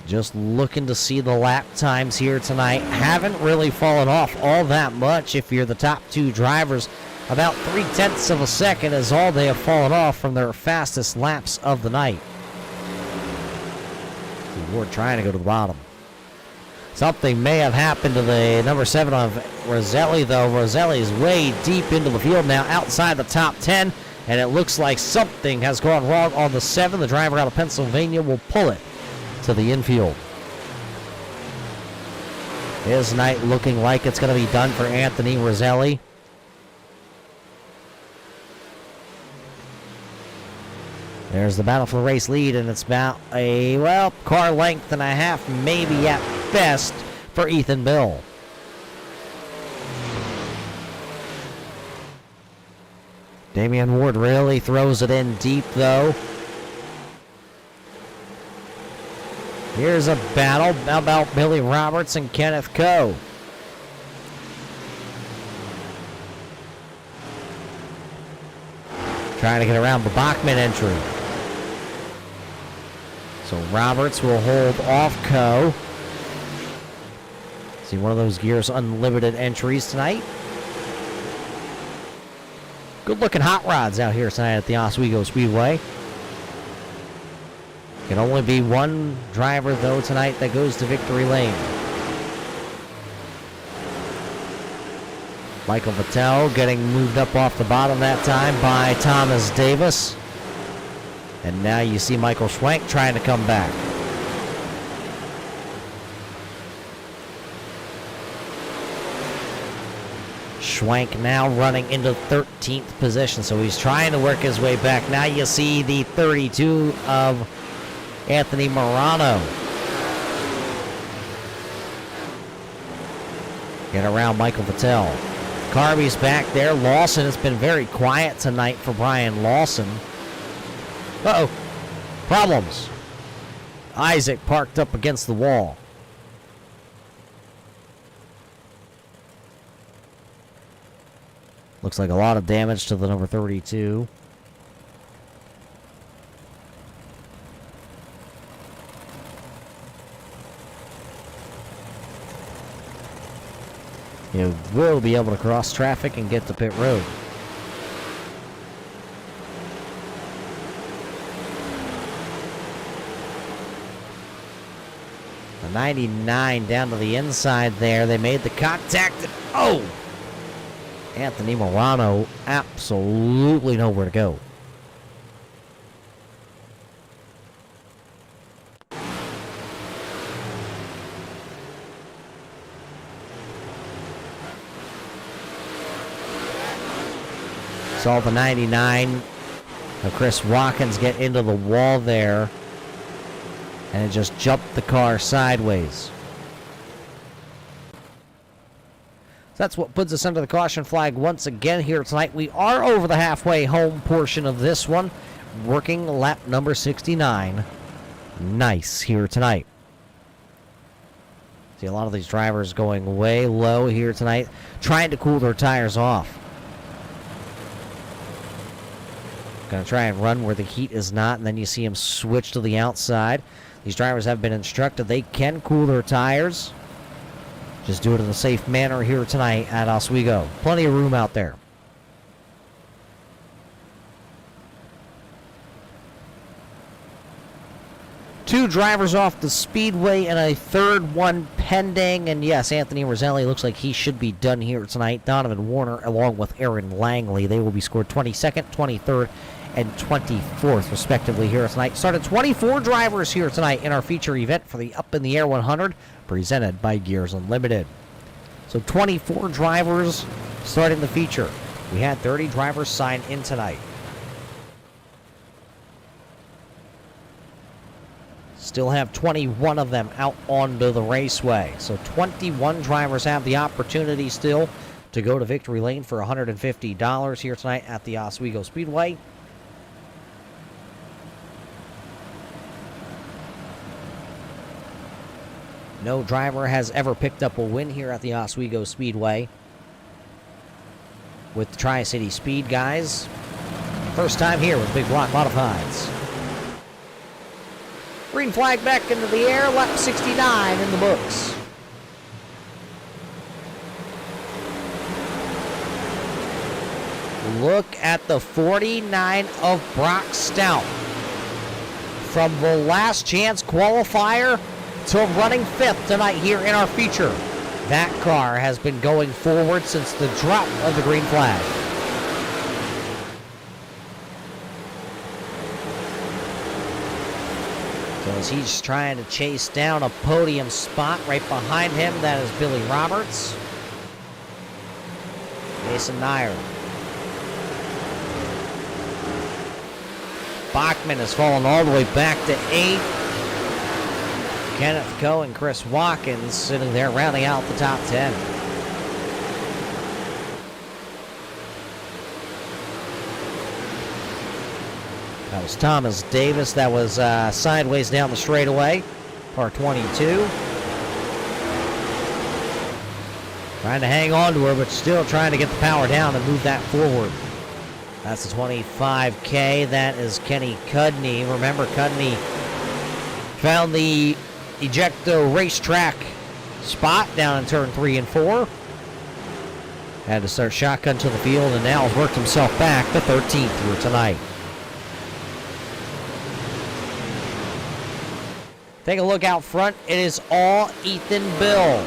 [SPEAKER 2] Just looking to see the lap times here tonight. Haven't really fallen off all that much if you're the top two drivers. About 0.3 of a second is all they have fallen off from their fastest laps of the night. Ward trying to go to the bottom. Something may have happened to the number 7 of Roselli, though. Roselli is way deep into the field now, outside the top 10, and it looks like something has gone wrong on the 7. The driver out of Pennsylvania will pull it to the infield. His night looking like it's going to be done for Anthony Roselli. There's the battle for the race lead, and it's about a, well, car length and a half, maybe at best, for Ethan Bill. Damian Ward really throws it in deep, though. Here's a battle. How about Billy Roberts and Kenneth Coe? Trying to get around the Bachman entry. So Roberts will hold off Coe. See one of those Gears Unlimited entries tonight. Good looking hot rods out here tonight at the Oswego Speedway. Can only be one driver though tonight that goes to victory lane. Michael Vittel getting moved up off the bottom that time by Thomas Davis. And now you see Michael Schwank trying to come back. Schwank now running into 13th position, so he's trying to work his way back. Now you see the 32 of Anthony Morano. Get around Michael Vittel. Carby's back there. Lawson has been very quiet tonight for Brian Lawson. Uh-oh. Problems. Isaac parked up against the wall. Looks like a lot of damage to the number 32. You will be able to cross traffic and get to pit road. The 99 down to the inside there. They made the contact. Oh! Anthony Morano absolutely nowhere to go. Saw the 99 of Chris Watkins get into the wall there, and it just jumped the car sideways. That's what puts us under the caution flag once again here tonight. We are over the halfway home portion of this one, working lap number 69. Nice here tonight. See a lot of these drivers going way low here tonight, trying to cool their tires off. Going to try and run where the heat is not, and then you see them switch to the outside. These drivers have been instructed they can cool their tires. Just do it in a safe manner here tonight at Oswego. Plenty of room out there. Two drivers off the speedway and a third one pending. And yes, Anthony Roselli looks like he should be done here tonight. Donovan Warner along with Aaron Langley. They will be scored 22nd, 23rd, and 24th respectively here tonight. Started 24 drivers here tonight in our feature event for the Up in the Air 100 presented by Gears Unlimited. So 24 drivers starting the feature. We had 30 drivers sign in tonight. Still have 21 of them out onto the raceway. So 21 drivers have the opportunity still to go to victory lane for $150 here tonight at the Oswego Speedway. No driver has ever picked up a win here at the Oswego Speedway with the Tri-City Speed guys. First time here with Big Block Modifieds. Green flag back into the air, lap 69 in the books. Look at the 49 of Brock Stout. From the last chance qualifier to running fifth tonight here in our feature. That car has been going forward since the drop of the green flag. So as he's trying to chase down a podium spot right behind him, that is Billy Roberts. Mason Nair. Bachman has fallen all the way back to 8th. Kenneth Coe and Chris Watkins sitting there rounding out the top 10. That was Thomas Davis. That was sideways down the straightaway. Par 22. Trying to hang on to her, but still trying to get the power down and move that forward. That's the 25K. That is Kenny Cudney. Remember, Cudney found the Ejecto racetrack spot down in turn 3 and 4. Had to start shotgun to the field, and now has worked himself back to 13th here tonight. Take a look out front. It is all Ethan Bill.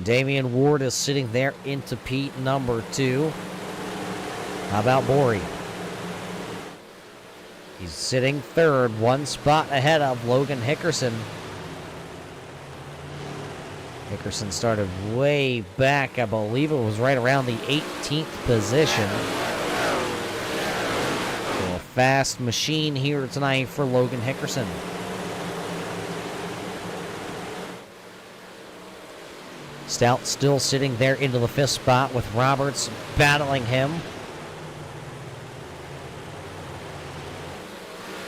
[SPEAKER 2] Damian Ward is sitting there into Pete number 2. How about Borey? He's sitting third, one spot ahead of Logan Hickerson. Hickerson started way back. I believe it was right around the 18th position. So a fast machine here tonight for Logan Hickerson. Stout still sitting there into the 5th spot with Roberts battling him.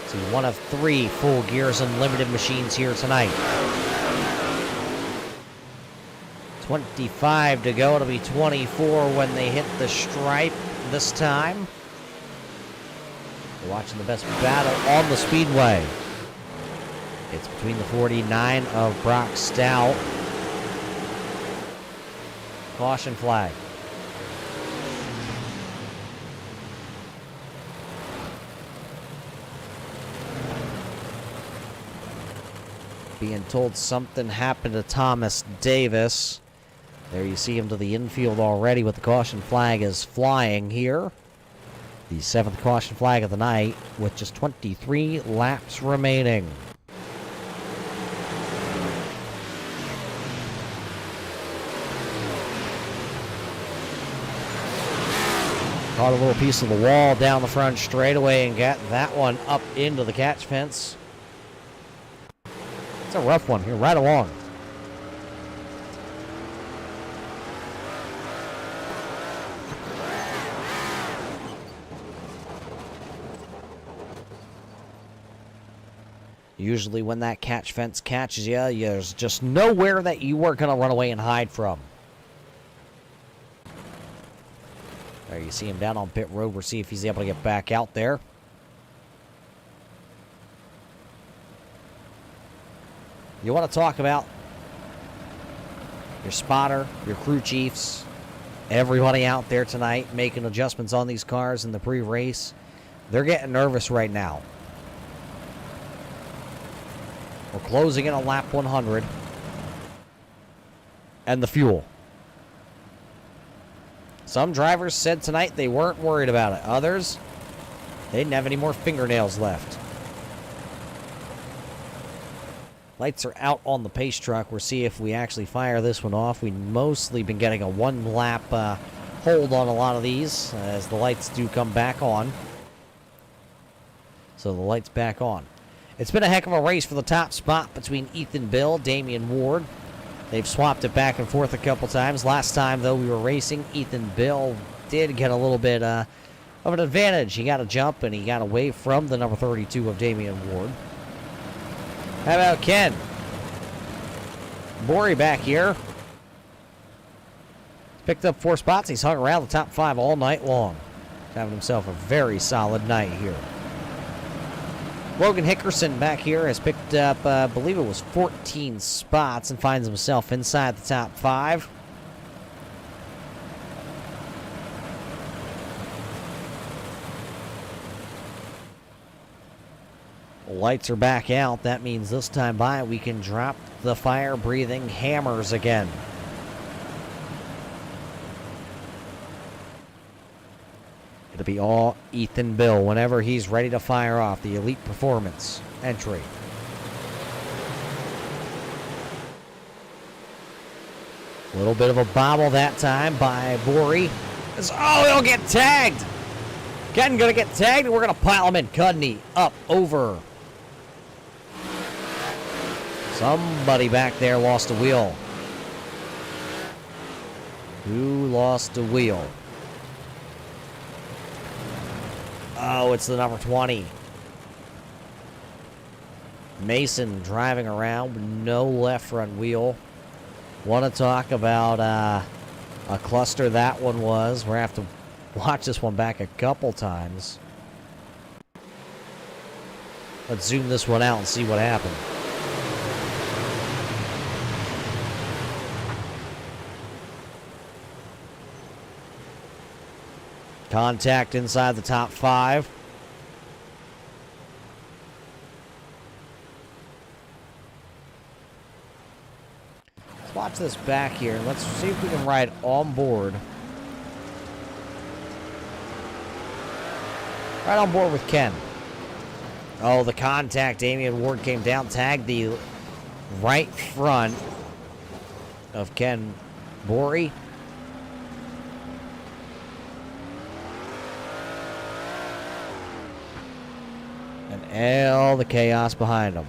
[SPEAKER 2] So one of 3 full Gears Unlimited machines here tonight. 25 to go. It'll be 24 when they hit the stripe this time. We're watching the best battle on the Speedway. It's between the 49 of Brock Stout. Caution flag. Being told something happened to Thomas Davis. There you see him to the infield already with the caution flag is flying here. The 7th caution flag of the night with just 23 laps remaining. Caught a little piece of the wall down the front straightaway and got that one up into the catch fence. It's a rough one here, right along. Usually when that catch fence catches you, there's just nowhere that you are going to run away and hide from. There you see him down on pit road. We'll see if he's able to get back out there. You want to talk about your spotter, your crew chiefs, everybody out there tonight making adjustments on these cars in the pre-race. They're getting nervous right now. We're closing in on lap 100. And the fuel. Some drivers said tonight they weren't worried about it. Others, they didn't have any more fingernails left. Lights are out on the pace truck. We'll see if we actually fire this one off. We've mostly been getting a 1-lap hold on a lot of these as the lights do come back on. So the light's back on. It's been a heck of a race for the top spot between Ethan Bill, Damian Ward. They've swapped it back and forth a couple times. Last time, though, we were racing, Ethan Bill did get a little bit of an advantage. He got a jump, and he got away from the number 32 of Damian Ward. How about Ken? Bory back here. Picked up 4 spots. He's hung around the top 5 all night long. Having himself a very solid night here. Logan Hickerson back here has picked up, I believe it was 14 spots and finds himself inside the top 5. Lights are back out. That means this time by we can drop the fire-breathing hammers again. It'll be all Ethan Bill whenever he's ready to fire off the Elite Performance entry. A little bit of a bobble that time by Bory. Oh, he'll get tagged. Ken gonna get tagged, and we're gonna pile him in. Cudney up over. Somebody back there lost a wheel. Who lost a wheel? Oh, it's the number 20. Mason driving around with no left front wheel. Want to talk about a cluster that one was. We're going to have to watch this one back a couple times. Let's zoom this one out and see what happened. Contact inside the top 5. Let's watch this back here. Let's see if we can ride on board. Right on board with Ken. Oh, the contact. Damian Ward came down, tagged the right front of Ken Bory. And all the chaos behind him.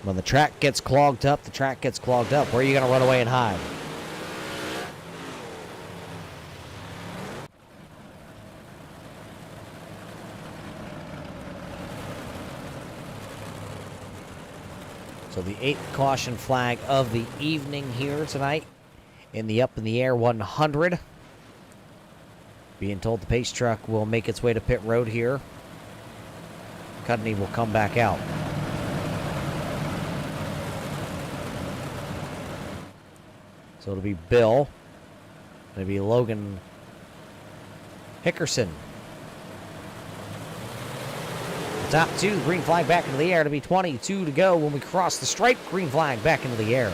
[SPEAKER 2] When the track gets clogged up, the track gets clogged up. Where are you going to run away and hide? So the 8th caution flag of the evening here tonight in the Up in the Air 100. Being told the pace truck will make its way to pit road here. Cudney will come back out. So it'll be Bill. It'll be Logan Hickerson. The top 2, green flag back into the air. To be 22 to go when we cross the stripe. Green flag back into the air.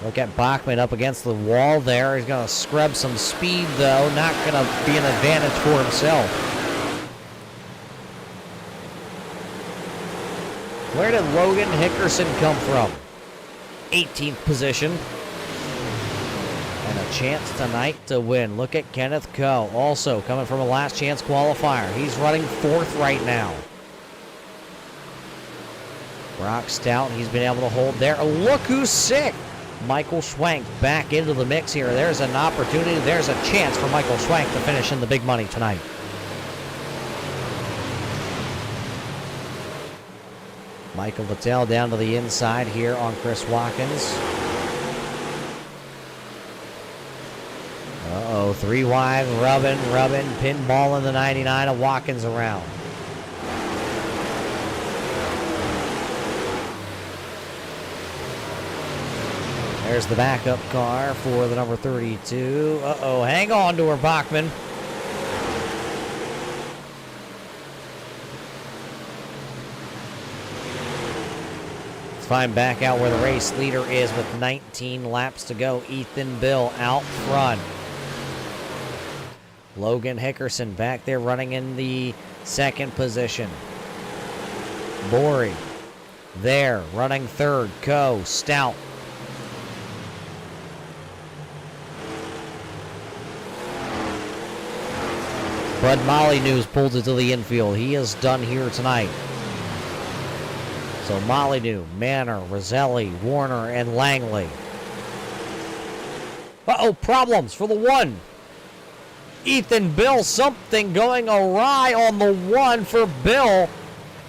[SPEAKER 2] Look at Bachman up against the wall there. He's going to scrub some speed, though. Not going to be an advantage for himself. Where did Logan Hickerson come from? 18th position. And a chance tonight to win. Look at Kenneth Coe, also coming from a last chance qualifier. He's running 4th right now. Brock Stout, he's been able to hold there. Look who's sick. Michael Schwank back into the mix here. There's an opportunity. There's a chance for Michael Schwank to finish in the big money tonight. Michael Littell down to the inside here on Chris Watkins. Uh-oh, 3 wide, rubbing, pinball in the 99 of Watkins around. There's the backup car for the number 32. Uh-oh, hang on to her, Bachman. Let's find back out where the race leader is with 19 laps to go. Ethan Bill out front. Logan Hickerson back there running in the 2nd position. Borey there running 3rd. Coe, Stout. Bud Molyneux's pulled it to the infield. He is done here tonight. So Molyneux, Manor, Roselli, Warner, and Langley. Uh-oh, problems for the 1. Ethan Bill, something going awry on the 1 for Bill.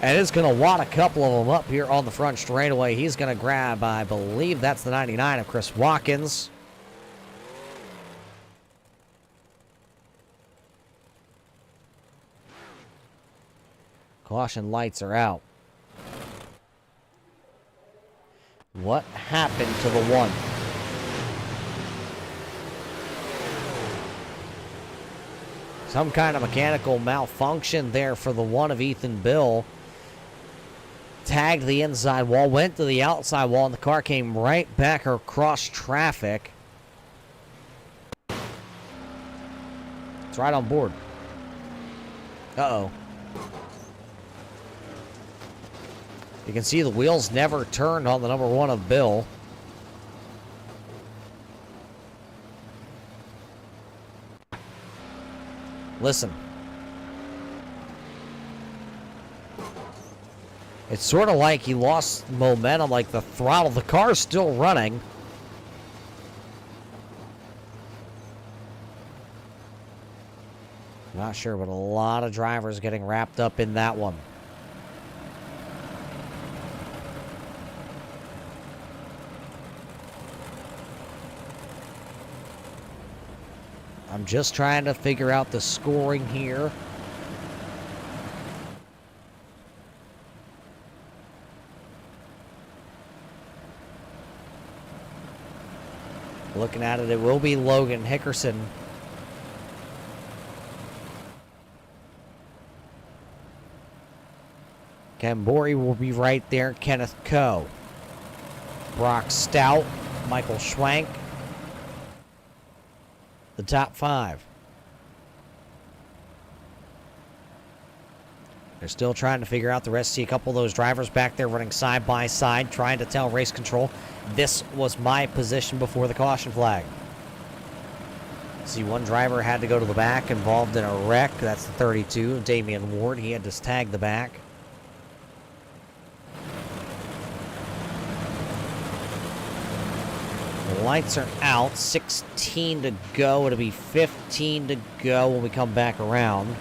[SPEAKER 2] And it's going to wad a couple of them up here on the front straightaway. He's going to grab, I believe that's the 99 of Chris Watkins. Caution lights are out. What happened to the 1? Some kind of mechanical malfunction there for the 1 of Ethan Bill. Tagged the inside wall, went to the outside wall, and the car came right back across traffic. It's right on board. Uh-oh. You can see the wheels never turned on the number 1 of Bill. Listen. It's sort of like he lost momentum, like the throttle. The car's still running. Not sure, but a lot of drivers getting wrapped up in that one. I'm just trying to figure out the scoring here. Looking at it, it will be Logan Hickerson. Cambori will be right there. Kenneth Coe. Brock Stout. Michael Schwank. The top 5. They're still trying to figure out the rest. See a couple of those drivers back there running side by side, trying to tell race control, this was my position before the caution flag. See, one driver had to go to the back, involved in a wreck. That's the 32, Damian Ward. He had to tag the back. The lights are out. 16 to go. It'll be 15 to go when we come back around.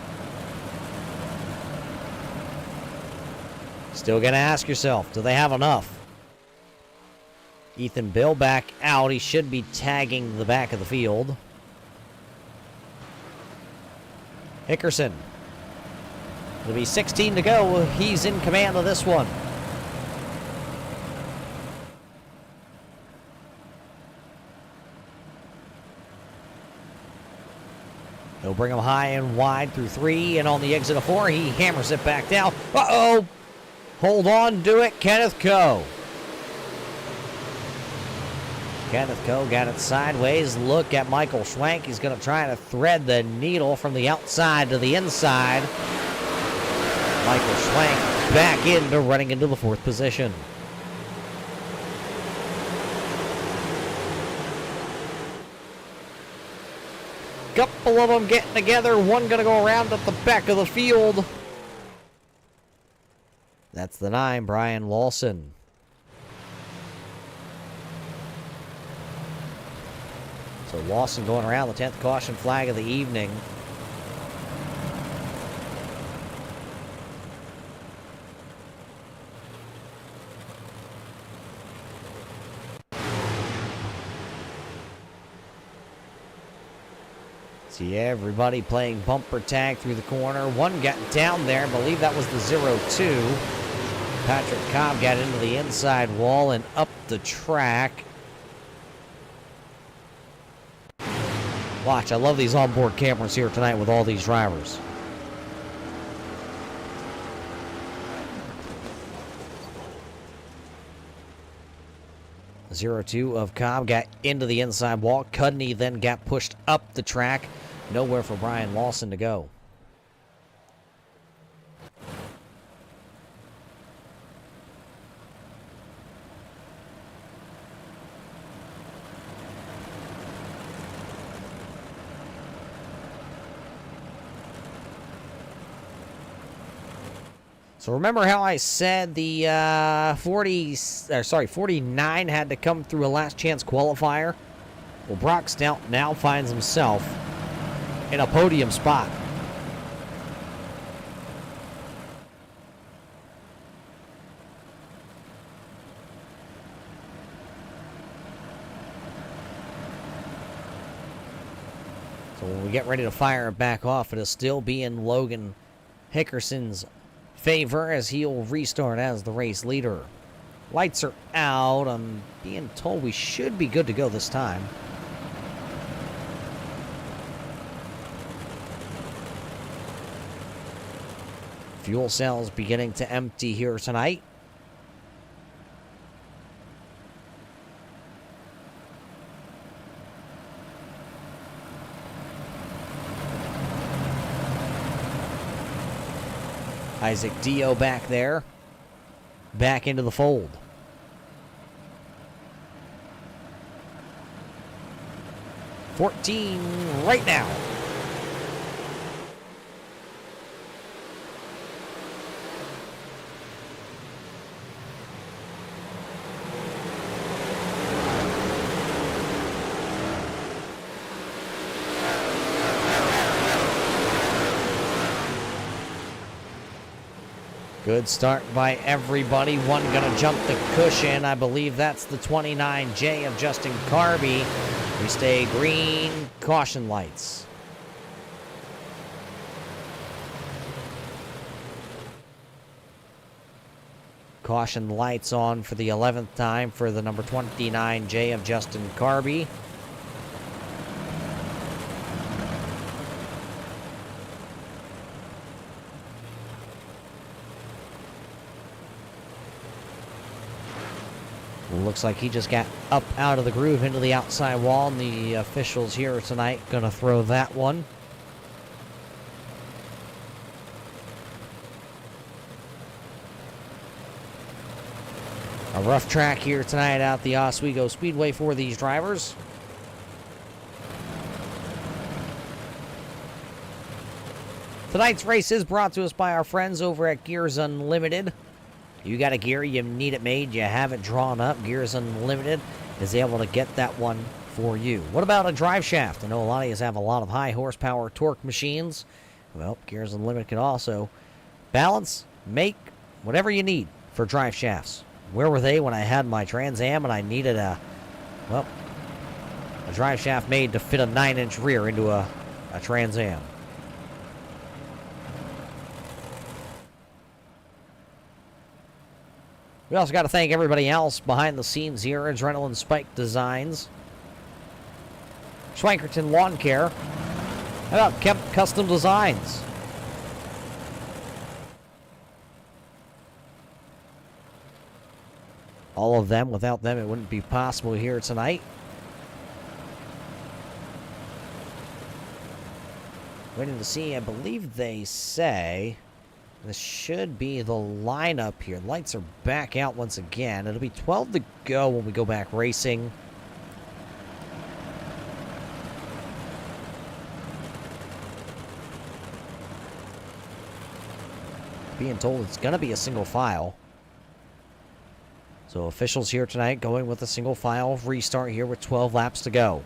[SPEAKER 2] Still gonna ask yourself, do they have enough? Ethan Bill back out. He should be tagging the back of the field. Hickerson. It'll be 16 to go. He's in command of this one. He'll bring him high and wide through 3, and on the exit of 4, he hammers it back down. Uh-oh! Hold on, do it, Kenneth Coe. Kenneth Coe got it sideways. Look at Michael Schwank. He's going to try to thread the needle from the outside to the inside. Michael Schwank back into running into the 4th position. Couple of them getting together. One going to go around at the back of the field. That's the 9, Brian Lawson. So Lawson going around, the 10th caution flag of the evening. See everybody playing bumper tag through the corner. One got down there. I believe that was the 0-2. Patrick Cobb got into the inside wall and up the track. Watch, I love these onboard cameras here tonight with all these drivers. The 0-2 of Cobb got into the inside wall. Cudney then got pushed up the track. Nowhere for Brian Lawson to go. So remember how I said the 49 had to come through a last chance qualifier? Well, Brock Stout now finds himself in a podium spot. So when we get ready to fire it back off, it'll still be in Logan Hickerson's favor as he'll restart as the race leader. Lights are out. I'm being told we should be good to go this time. Fuel cells beginning to empty here tonight. Isaac Dio back there. Back into the fold. $14 right now. Good start by everybody. One gonna jump the cushion. I believe that's the 29J of Justin Carby. We stay green, caution lights. Caution lights on for the 11th time for the number 29J of Justin Carby. Looks like he just got up out of the groove into the outside wall, and the officials here tonight gonna throw that one. A rough track here tonight at the Oswego Speedway for these drivers. Tonight's race is brought to us by our friends over at Gears Unlimited. You got a gear, you need it made, you have it drawn up. Gears Unlimited is able to get that one for you. What about a drive shaft? I know a lot of you have a lot of high horsepower torque machines. Well, Gears Unlimited can also balance, make whatever you need for drive shafts. Where were they when I had my Trans Am and I needed a drive shaft made to fit a 9-inch rear into a Trans Am? We also got to thank everybody else behind the scenes here. Adrenaline Spike Designs, Schwankerton Lawn Care. How about Kemp Custom Designs? All of them. Without them, it wouldn't be possible here tonight. Waiting to see. I believe they say this should be the lineup here. Lights are back out once again. It'll be 12 to go when we go back racing. Being told it's going to be a single file. So officials here tonight going with a single file restart here with 12 laps to go.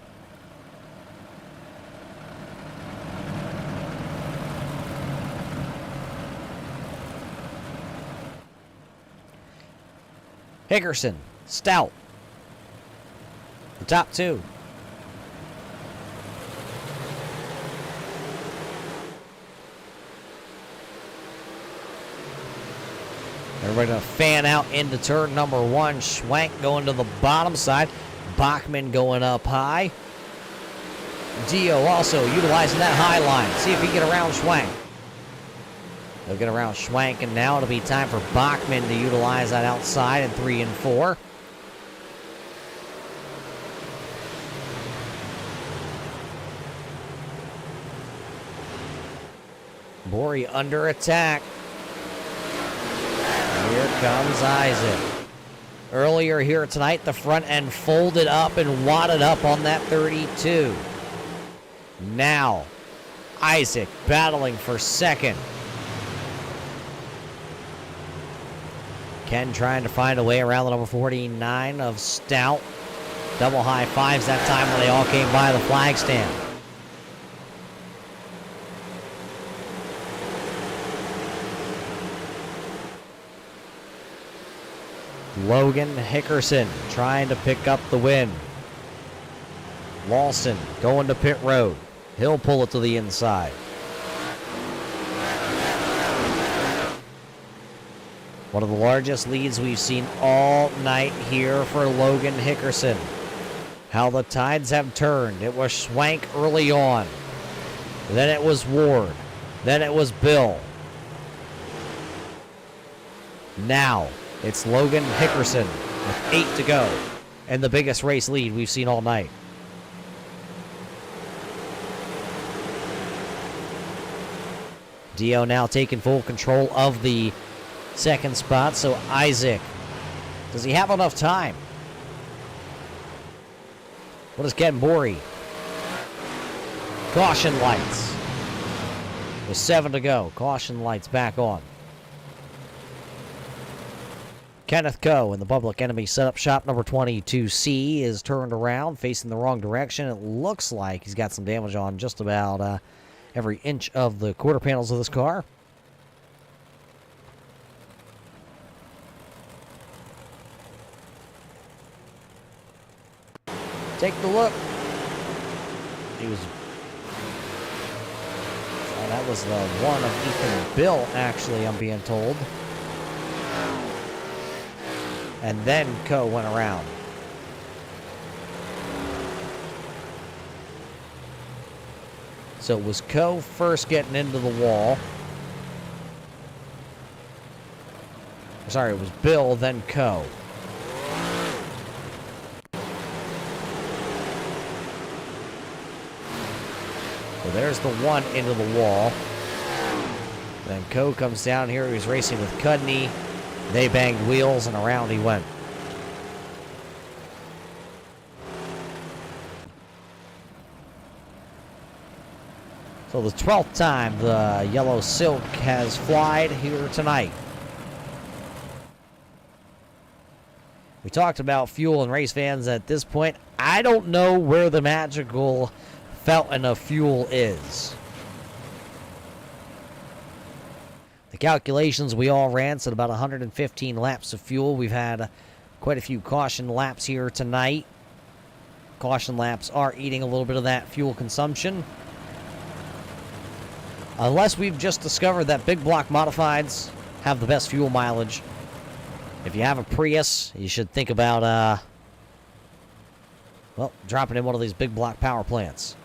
[SPEAKER 2] Hickerson, Stout, the top two. Everybody going to fan out into turn number one. Schwank going to the bottom side. Bachman going up high. Dio also utilizing that high line. See if he can get around Schwank. They'll get around Schwank, and now it'll be time for Bachman to utilize that outside in 3 and 4. Borey under attack. Here comes Isaac. Earlier here tonight, the front end folded up and wadded up on that 32. Now, Isaac battling for second. Ken trying to find a way around the number 49 of Stout. Double high fives that time when they all came by the flag stand. Logan Hickerson trying to pick up the win. Lawson going to pit road. He'll pull it to the inside. One of the largest leads we've seen all night here for Logan Hickerson. How the tides have turned. It was Schwank early on. Then it was Ward. Then it was Bill. Now it's Logan Hickerson with 8 to go. And the biggest race lead we've seen all night. Dio now taking full control of the second spot. So Isaac, does he have enough time? What is Ken Borey? Caution lights. With 7 to go. Caution lights back on. Kenneth Coe in the Public Enemy setup shop number 22C is turned around, facing the wrong direction. It looks like he's got some damage on just about every inch of the quarter panels of this car. Take the look. He was... that was the one of Ethan Bill, actually, I'm being told. And then Coe went around. So it was Coe first getting into the wall. Sorry, it was Bill, then Coe. So there's the one into the wall. Then Coe comes down here. He was racing with Cudney. They banged wheels, and around he went. So the 12th time the yellow silk has flied here tonight. We talked about fuel and race fans. At this point, I don't know where the magical fountain of fuel is. The calculations we all ran said about 115 laps of fuel. We've had quite a few caution laps here tonight. Caution laps are eating a little bit of that fuel consumption. Unless we've just discovered that big block modifieds have the best fuel mileage. If you have a Prius, you should think about, well, dropping in one of these big block power plants.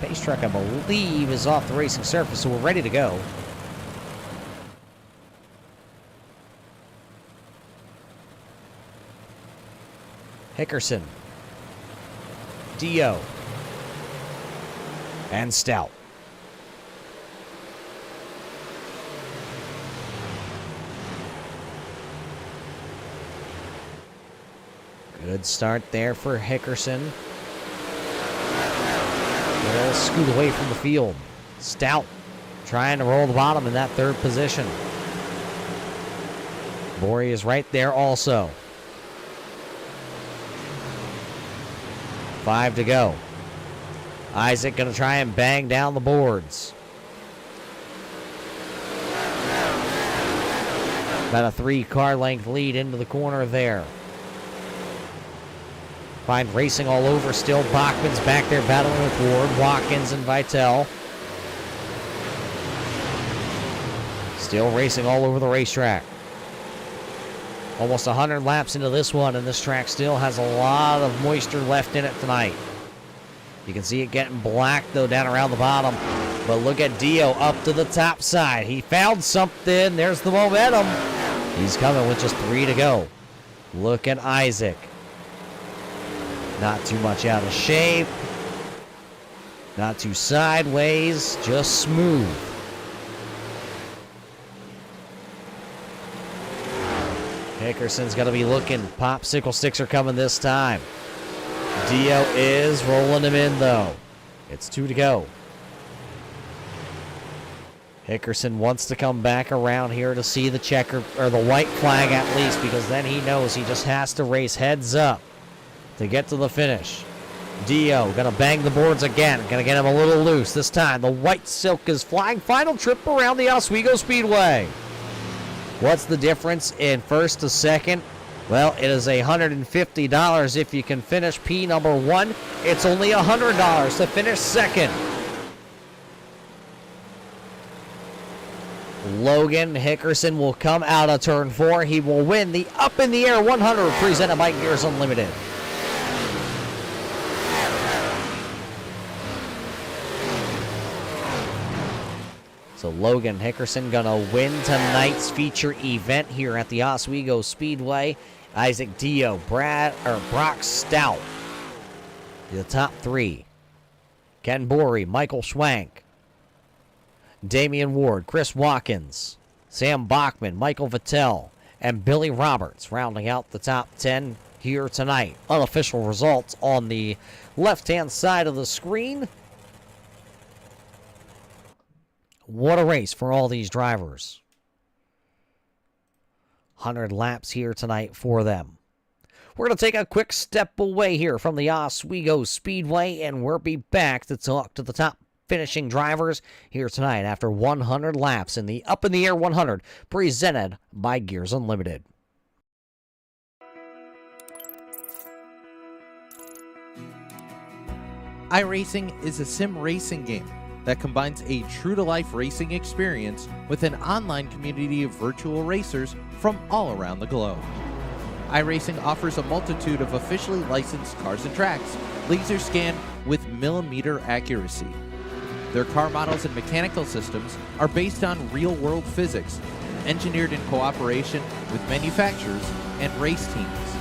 [SPEAKER 2] Pace truck, I believe, is off the racing surface, so we're ready to go. Hickerson, Dio, and Stout. Good start there for Hickerson. They'll scoot away from the field. Stout trying to roll the bottom in that third position. Borey is right there also. 5 to go. Isaac going to try and bang down the boards. About a 3-car length lead into the corner there. Find racing all over still. Bachman's back there battling with Ward, Watkins, and Vitale. Still racing all over the racetrack. Almost 100 laps into this one, and this track still has a lot of moisture left in it tonight. You can see it getting black, though, down around the bottom. But look at Dio up to the top side. He found something. There's the momentum. He's coming with just 3 to go. Look at Isaac. Not too much out of shape. Not too sideways. Just smooth. Hickerson's going to be looking. Popsicle sticks are coming this time. Dio is rolling him in, though. It's 2 to go. Hickerson wants to come back around here to see the checker, or the white flag at least, because then he knows he just has to race heads up to get to the finish. Dio gonna bang the boards again. Gonna get him a little loose. This time the white silk is flying. Final trip around the Oswego Speedway. What's the difference in first to second? Well, it is $150 if you can finish P number 1. It's only $100 to finish second. Logan Hickerson will come out of turn 4. He will win the Up in the Air 100 presented by Gears Unlimited. So Logan Hickerson gonna win tonight's feature event here at the Oswego Speedway. Isaac Dio, Brock Stout, the top 3. Ken Borey, Michael Schwank, Damian Ward, Chris Watkins, Sam Bachman, Michael Vitale, and Billy Roberts rounding out the top 10 here tonight. Unofficial results on the left-hand side of the screen. What a race for all these drivers. 100 laps here tonight for them. We're going to take a quick step away here from the Oswego Speedway, and we'll be back to talk to the top finishing drivers here tonight after 100 laps in the Up in the Air 100 presented by Gears Unlimited.
[SPEAKER 1] iRacing is a sim racing game that combines a true-to-life racing experience with an online community of virtual racers from all around the globe. iRacing offers a multitude of officially licensed cars and tracks, laser scanned with millimeter accuracy. Their car models and mechanical systems are based on real-world physics, engineered in cooperation with manufacturers and race teams.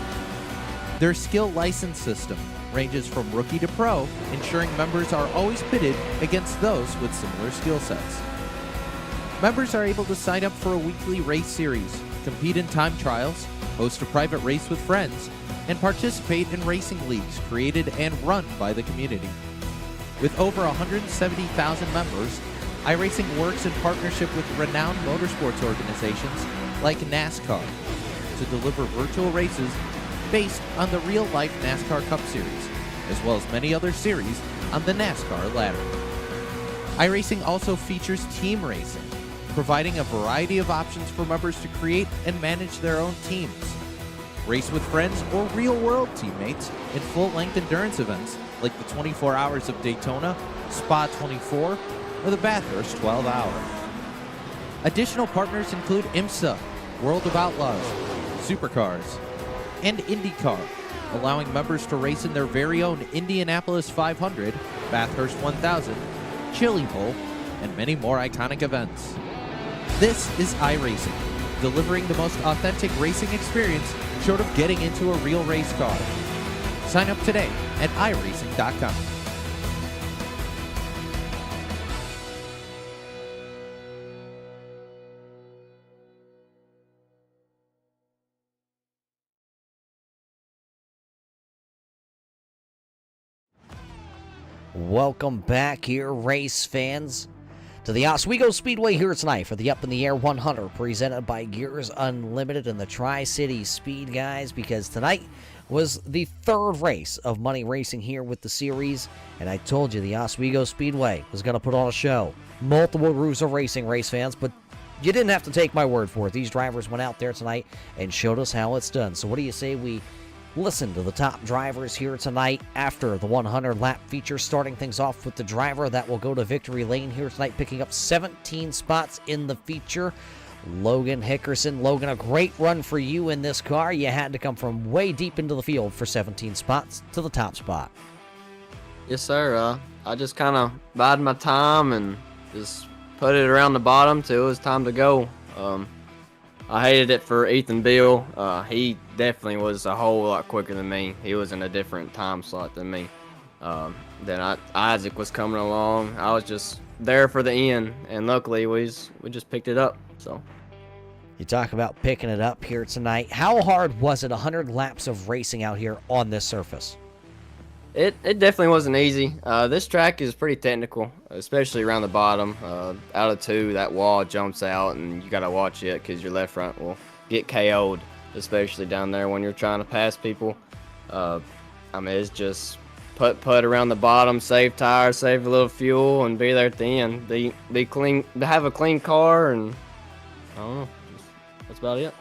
[SPEAKER 1] Their skill license system ranges from rookie to pro, ensuring members are always pitted against those with similar skill sets. Members are able to sign up for a weekly race series, compete in time trials, host a private race with friends, and participate in racing leagues created and run by the community. With over 170,000 members, iRacing works in partnership with renowned motorsports organizations like NASCAR to deliver virtual races based on the real-life NASCAR Cup Series, as well as many other series on the NASCAR ladder. iRacing also features team racing, providing a variety of options for members to create and manage their own teams. Race with friends or real-world teammates in full-length endurance events like the 24 Hours of Daytona, Spa 24, or the Bathurst 12 Hour. Additional partners include IMSA, World of Outlaws, Supercars, and IndyCar, allowing members to race in their very own Indianapolis 500, Bathurst 1000, Chili Bowl, and many more iconic events. This is iRacing, delivering the most authentic racing experience short of getting into a real race car. Sign up today at iRacing.com.
[SPEAKER 2] Welcome back here, race fans, to the Oswego Speedway here tonight for the Up in the Air 100, presented by Gears Unlimited and the Tri-City Speed Guys, because tonight was the third race of Money Racing here with the series, and I told you the Oswego Speedway was going to put on a show. Multiple roofs of racing, race fans, but you didn't have to take my word for it. These drivers went out there tonight and showed us how it's done. So what do you say we listen to the top drivers here tonight after the 100-lap feature, starting things off with the driver that will go to victory lane here tonight, picking up 17 spots in the feature, Logan Hickerson. Logan, a great run for you in this car. You had to come from way deep into the field for 17 spots to the top spot.
[SPEAKER 5] Yes, sir. I just kind of bided my time and just put it around the bottom till it was time to go. I hated it for Ethan Bill. He definitely was a whole lot quicker than me. He was in a different time slot than me. Then Isaac was coming along. I was just there for the end, and luckily we just picked it up. So
[SPEAKER 2] you talk about picking it up here tonight. How hard was it? 100 laps of racing out here on this surface.
[SPEAKER 5] It definitely wasn't easy. This track is pretty technical, especially around the bottom. Out of two, that wall jumps out, and you got to watch it because your left front will get KO'd, especially down there when you're trying to pass people. I mean, it's just put around the bottom, save tires, save a little fuel, and be there at the end. Be clean, have a clean car, and I don't know. That's about it.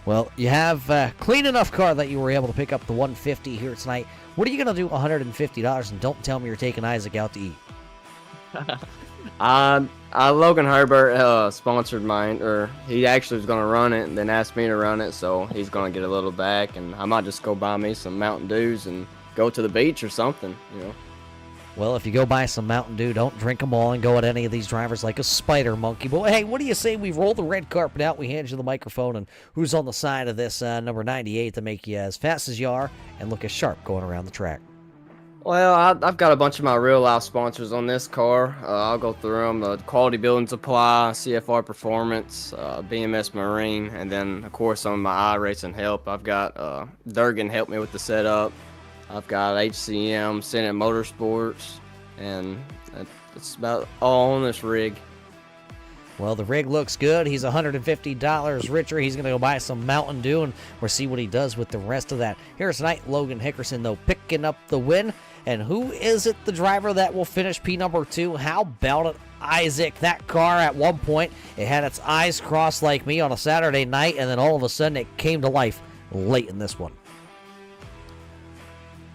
[SPEAKER 2] Well, you have a clean enough car that you were able to pick up the 150 here tonight. What are you going to do $150? And don't tell me you're taking Isaac out to eat.
[SPEAKER 5] Logan Herbert sponsored mine, or he actually was going to run it and then asked me to run it, so he's going to get a little back, and I might just go buy me some Mountain Dews and go to the beach or something, you know.
[SPEAKER 2] Well, if you go buy some Mountain Dew, don't drink them all and go at any of these drivers like a spider monkey. But hey, what do you say we roll the red carpet out, we hand you the microphone, and who's on the side of this number 98 to make you as fast as you are and look as sharp going around the track?
[SPEAKER 5] Well, I've got a bunch of my real-life sponsors on this car. I'll go through them. Quality Building Supply, CFR Performance, BMS Marine, and then, of course, some of my iRacing help. I've got Durgan help me with the setup. I've got HCM, Senate Motorsports, and that's about all on this rig.
[SPEAKER 2] Well, the rig looks good. He's $150 richer. He's going to go buy some Mountain Dew, and we'll see what he does with the rest of that. Here tonight, Logan Hickerson, though, picking up the win. And who is it, the driver that will finish P number 2? How about it, Isaac? That car, at one point, it had its eyes crossed like me on a Saturday night, and then all of a sudden it came to life late in this one.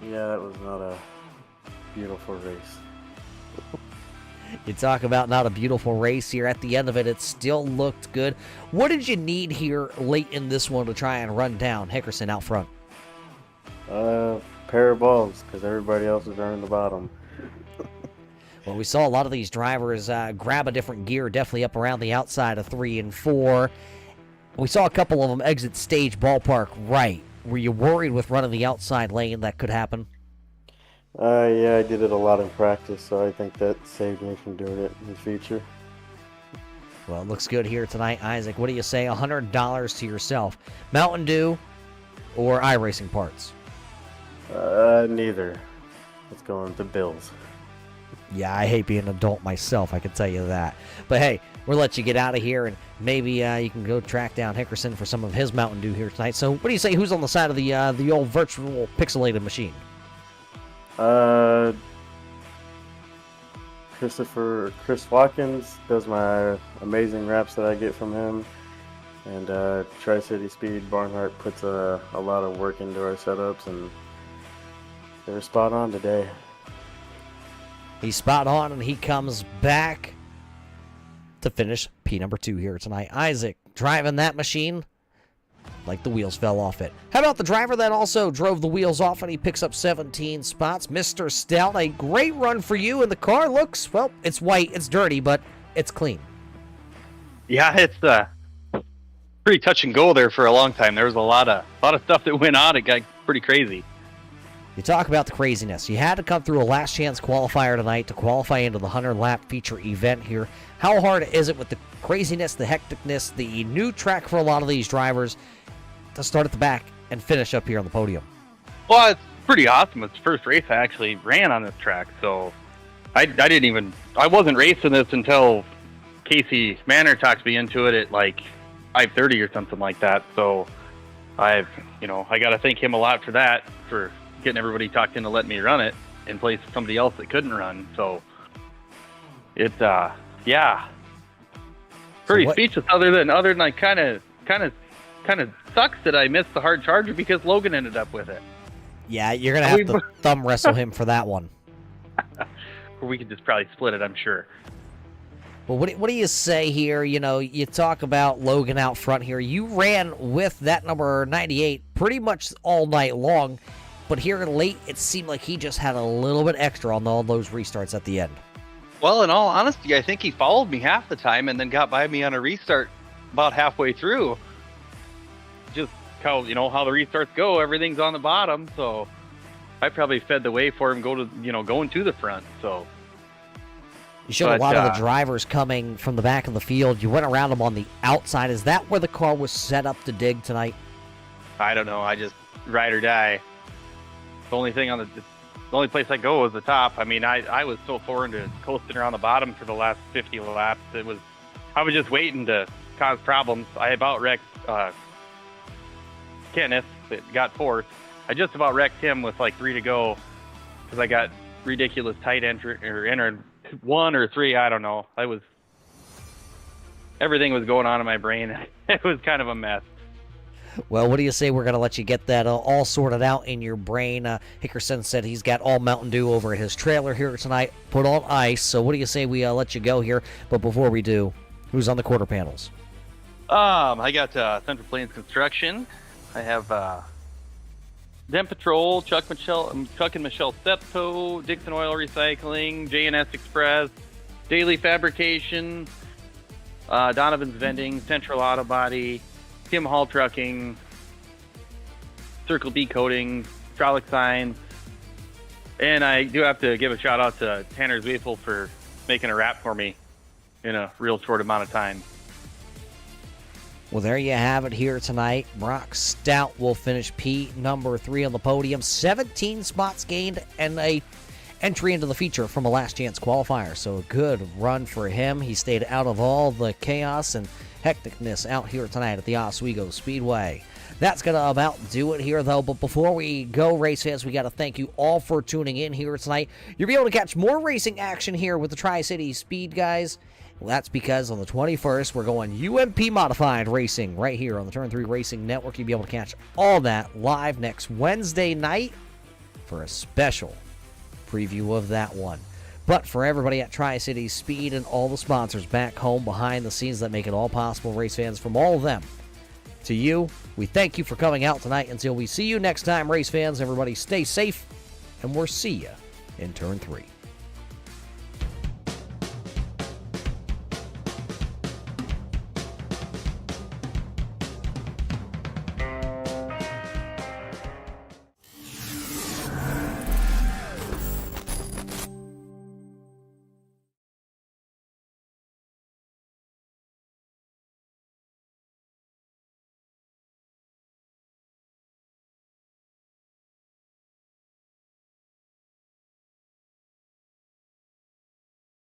[SPEAKER 6] Yeah, that was not a beautiful race.
[SPEAKER 2] You talk about not a beautiful race here. At the end of it, it still looked good. What did you need here late in this one to try and run down Hickerson out front?
[SPEAKER 6] Pair of balls, because everybody else is running the bottom.
[SPEAKER 2] Well, we saw a lot of these drivers grab a different gear, definitely up around the outside of 3 and 4. We saw a couple of them exit stage ballpark right. Were you worried with running the outside lane that could happen?
[SPEAKER 6] Yeah, I did it a lot in practice, so I think that saved me from doing it in the future.
[SPEAKER 2] Well, it looks good here tonight, Isaac. What do you say? $100 to yourself. Mountain Dew or iRacing parts?
[SPEAKER 6] Neither. Let's go on to Bills.
[SPEAKER 2] Yeah, I hate being an adult myself, I can tell you that. But hey, we'll let you get out of here, and maybe you can go track down Hickerson for some of his Mountain Dew here tonight. So what do you say, who's on the side of the old virtual pixelated machine?
[SPEAKER 6] Chris Watkins does my amazing raps that I get from him. And Tri-City Speed Barnhart puts a lot of work into our setups, and they're spot on today.
[SPEAKER 2] He's spot on, and he comes back to finish P number 2 here tonight. Isaac driving that machine like the wheels fell off it. How about the driver that also drove the wheels off, and he picks up 17 spots? Mr. Stout, a great run for you, and the car looks, well, it's white, it's dirty, but it's clean.
[SPEAKER 7] Yeah, it's pretty touch and go there for a long time. There was a lot of stuff that went on. It got pretty crazy.
[SPEAKER 2] You talk about the craziness. You had to come through a last chance qualifier tonight to qualify into the 100-lap feature event here. How hard is it with the craziness, the hecticness, the new track for a lot of these drivers to start at the back and finish up here on the podium?
[SPEAKER 7] Well, it's pretty awesome. It's the first race I actually ran on this track, so I wasn't racing this until Casey Manor talked me into it at like 5:30 or something like that. So I got to thank him a lot for that, for getting everybody talked into letting me run it in place of somebody else that couldn't run. So it's pretty speechless. Other than like kind of sucks that I missed the hard charger because Logan ended up with it.
[SPEAKER 2] Yeah, you're gonna have to thumb wrestle him for that one.
[SPEAKER 7] Or we could just probably split it, I'm sure.
[SPEAKER 2] Well, what do you say here? You know, you talk about Logan out front here. You ran with that number 98 pretty much all night long, but here late, it seemed like he just had a little bit extra on all those restarts at the end.
[SPEAKER 7] Well, in all honesty, I think he followed me half the time and then got by me on a restart about halfway through. Just how the restarts go, everything's on the bottom, so I probably fed the way for him going to the front. So
[SPEAKER 2] you showed a lot of the drivers coming from the back of the field. You went around them on the outside. Is that where the car was set up to dig tonight?
[SPEAKER 7] I don't know. I just ride or die. The only place I go is the top. I mean, I was so far into coasting around the bottom for the last 50 laps. I was just waiting to cause problems. I about wrecked Kenneth that got fourth. I just about wrecked him with like 3 to go because I got ridiculous tight entered 1 or 3. I don't know. Everything was going on in my brain. It was kind of a mess.
[SPEAKER 2] Well, what do you say we're going to let you get that all sorted out in your brain? Hickerson said he's got all Mountain Dew over at his trailer here tonight, put on ice. So what do you say we let you go here? But before we do, who's on the quarter panels?
[SPEAKER 7] I got Central Plains Construction. I have Dem Patrol, Chuck and Michelle Steptoe, Dixon Oil Recycling, J&S Express, Daily Fabrication, Donovan's Vending, Central Auto Body, Tim Hall Trucking, Circle B Coating, Frolic Signs, and I do have to give a shout out to Tanner Zweifel for making a wrap for me in a real short amount of time.
[SPEAKER 2] Well, there you have it here tonight. Brock Stout will finish P number 3 on the podium. 17 spots gained and a entry into the feature from a last chance qualifier. So a good run for him. He stayed out of all the chaos and hecticness out here tonight at the Oswego Speedway. That's going to about do it here, though. But before we go, race fans, we got to thank you all for tuning in here tonight. You'll be able to catch more racing action here with the Tri-City Speed guys. Well, that's because on the 21st, we're going UMP Modified Racing right here on the Turn 3 Racing Network. You'll be able to catch all that live next Wednesday night for a special preview of that one. But for everybody at Tri-City Speed and all the sponsors back home behind the scenes that make it all possible, race fans, from all of them to you, we thank you for coming out tonight. Until we see you next time, race fans, everybody stay safe, and we'll see you in Turn 3.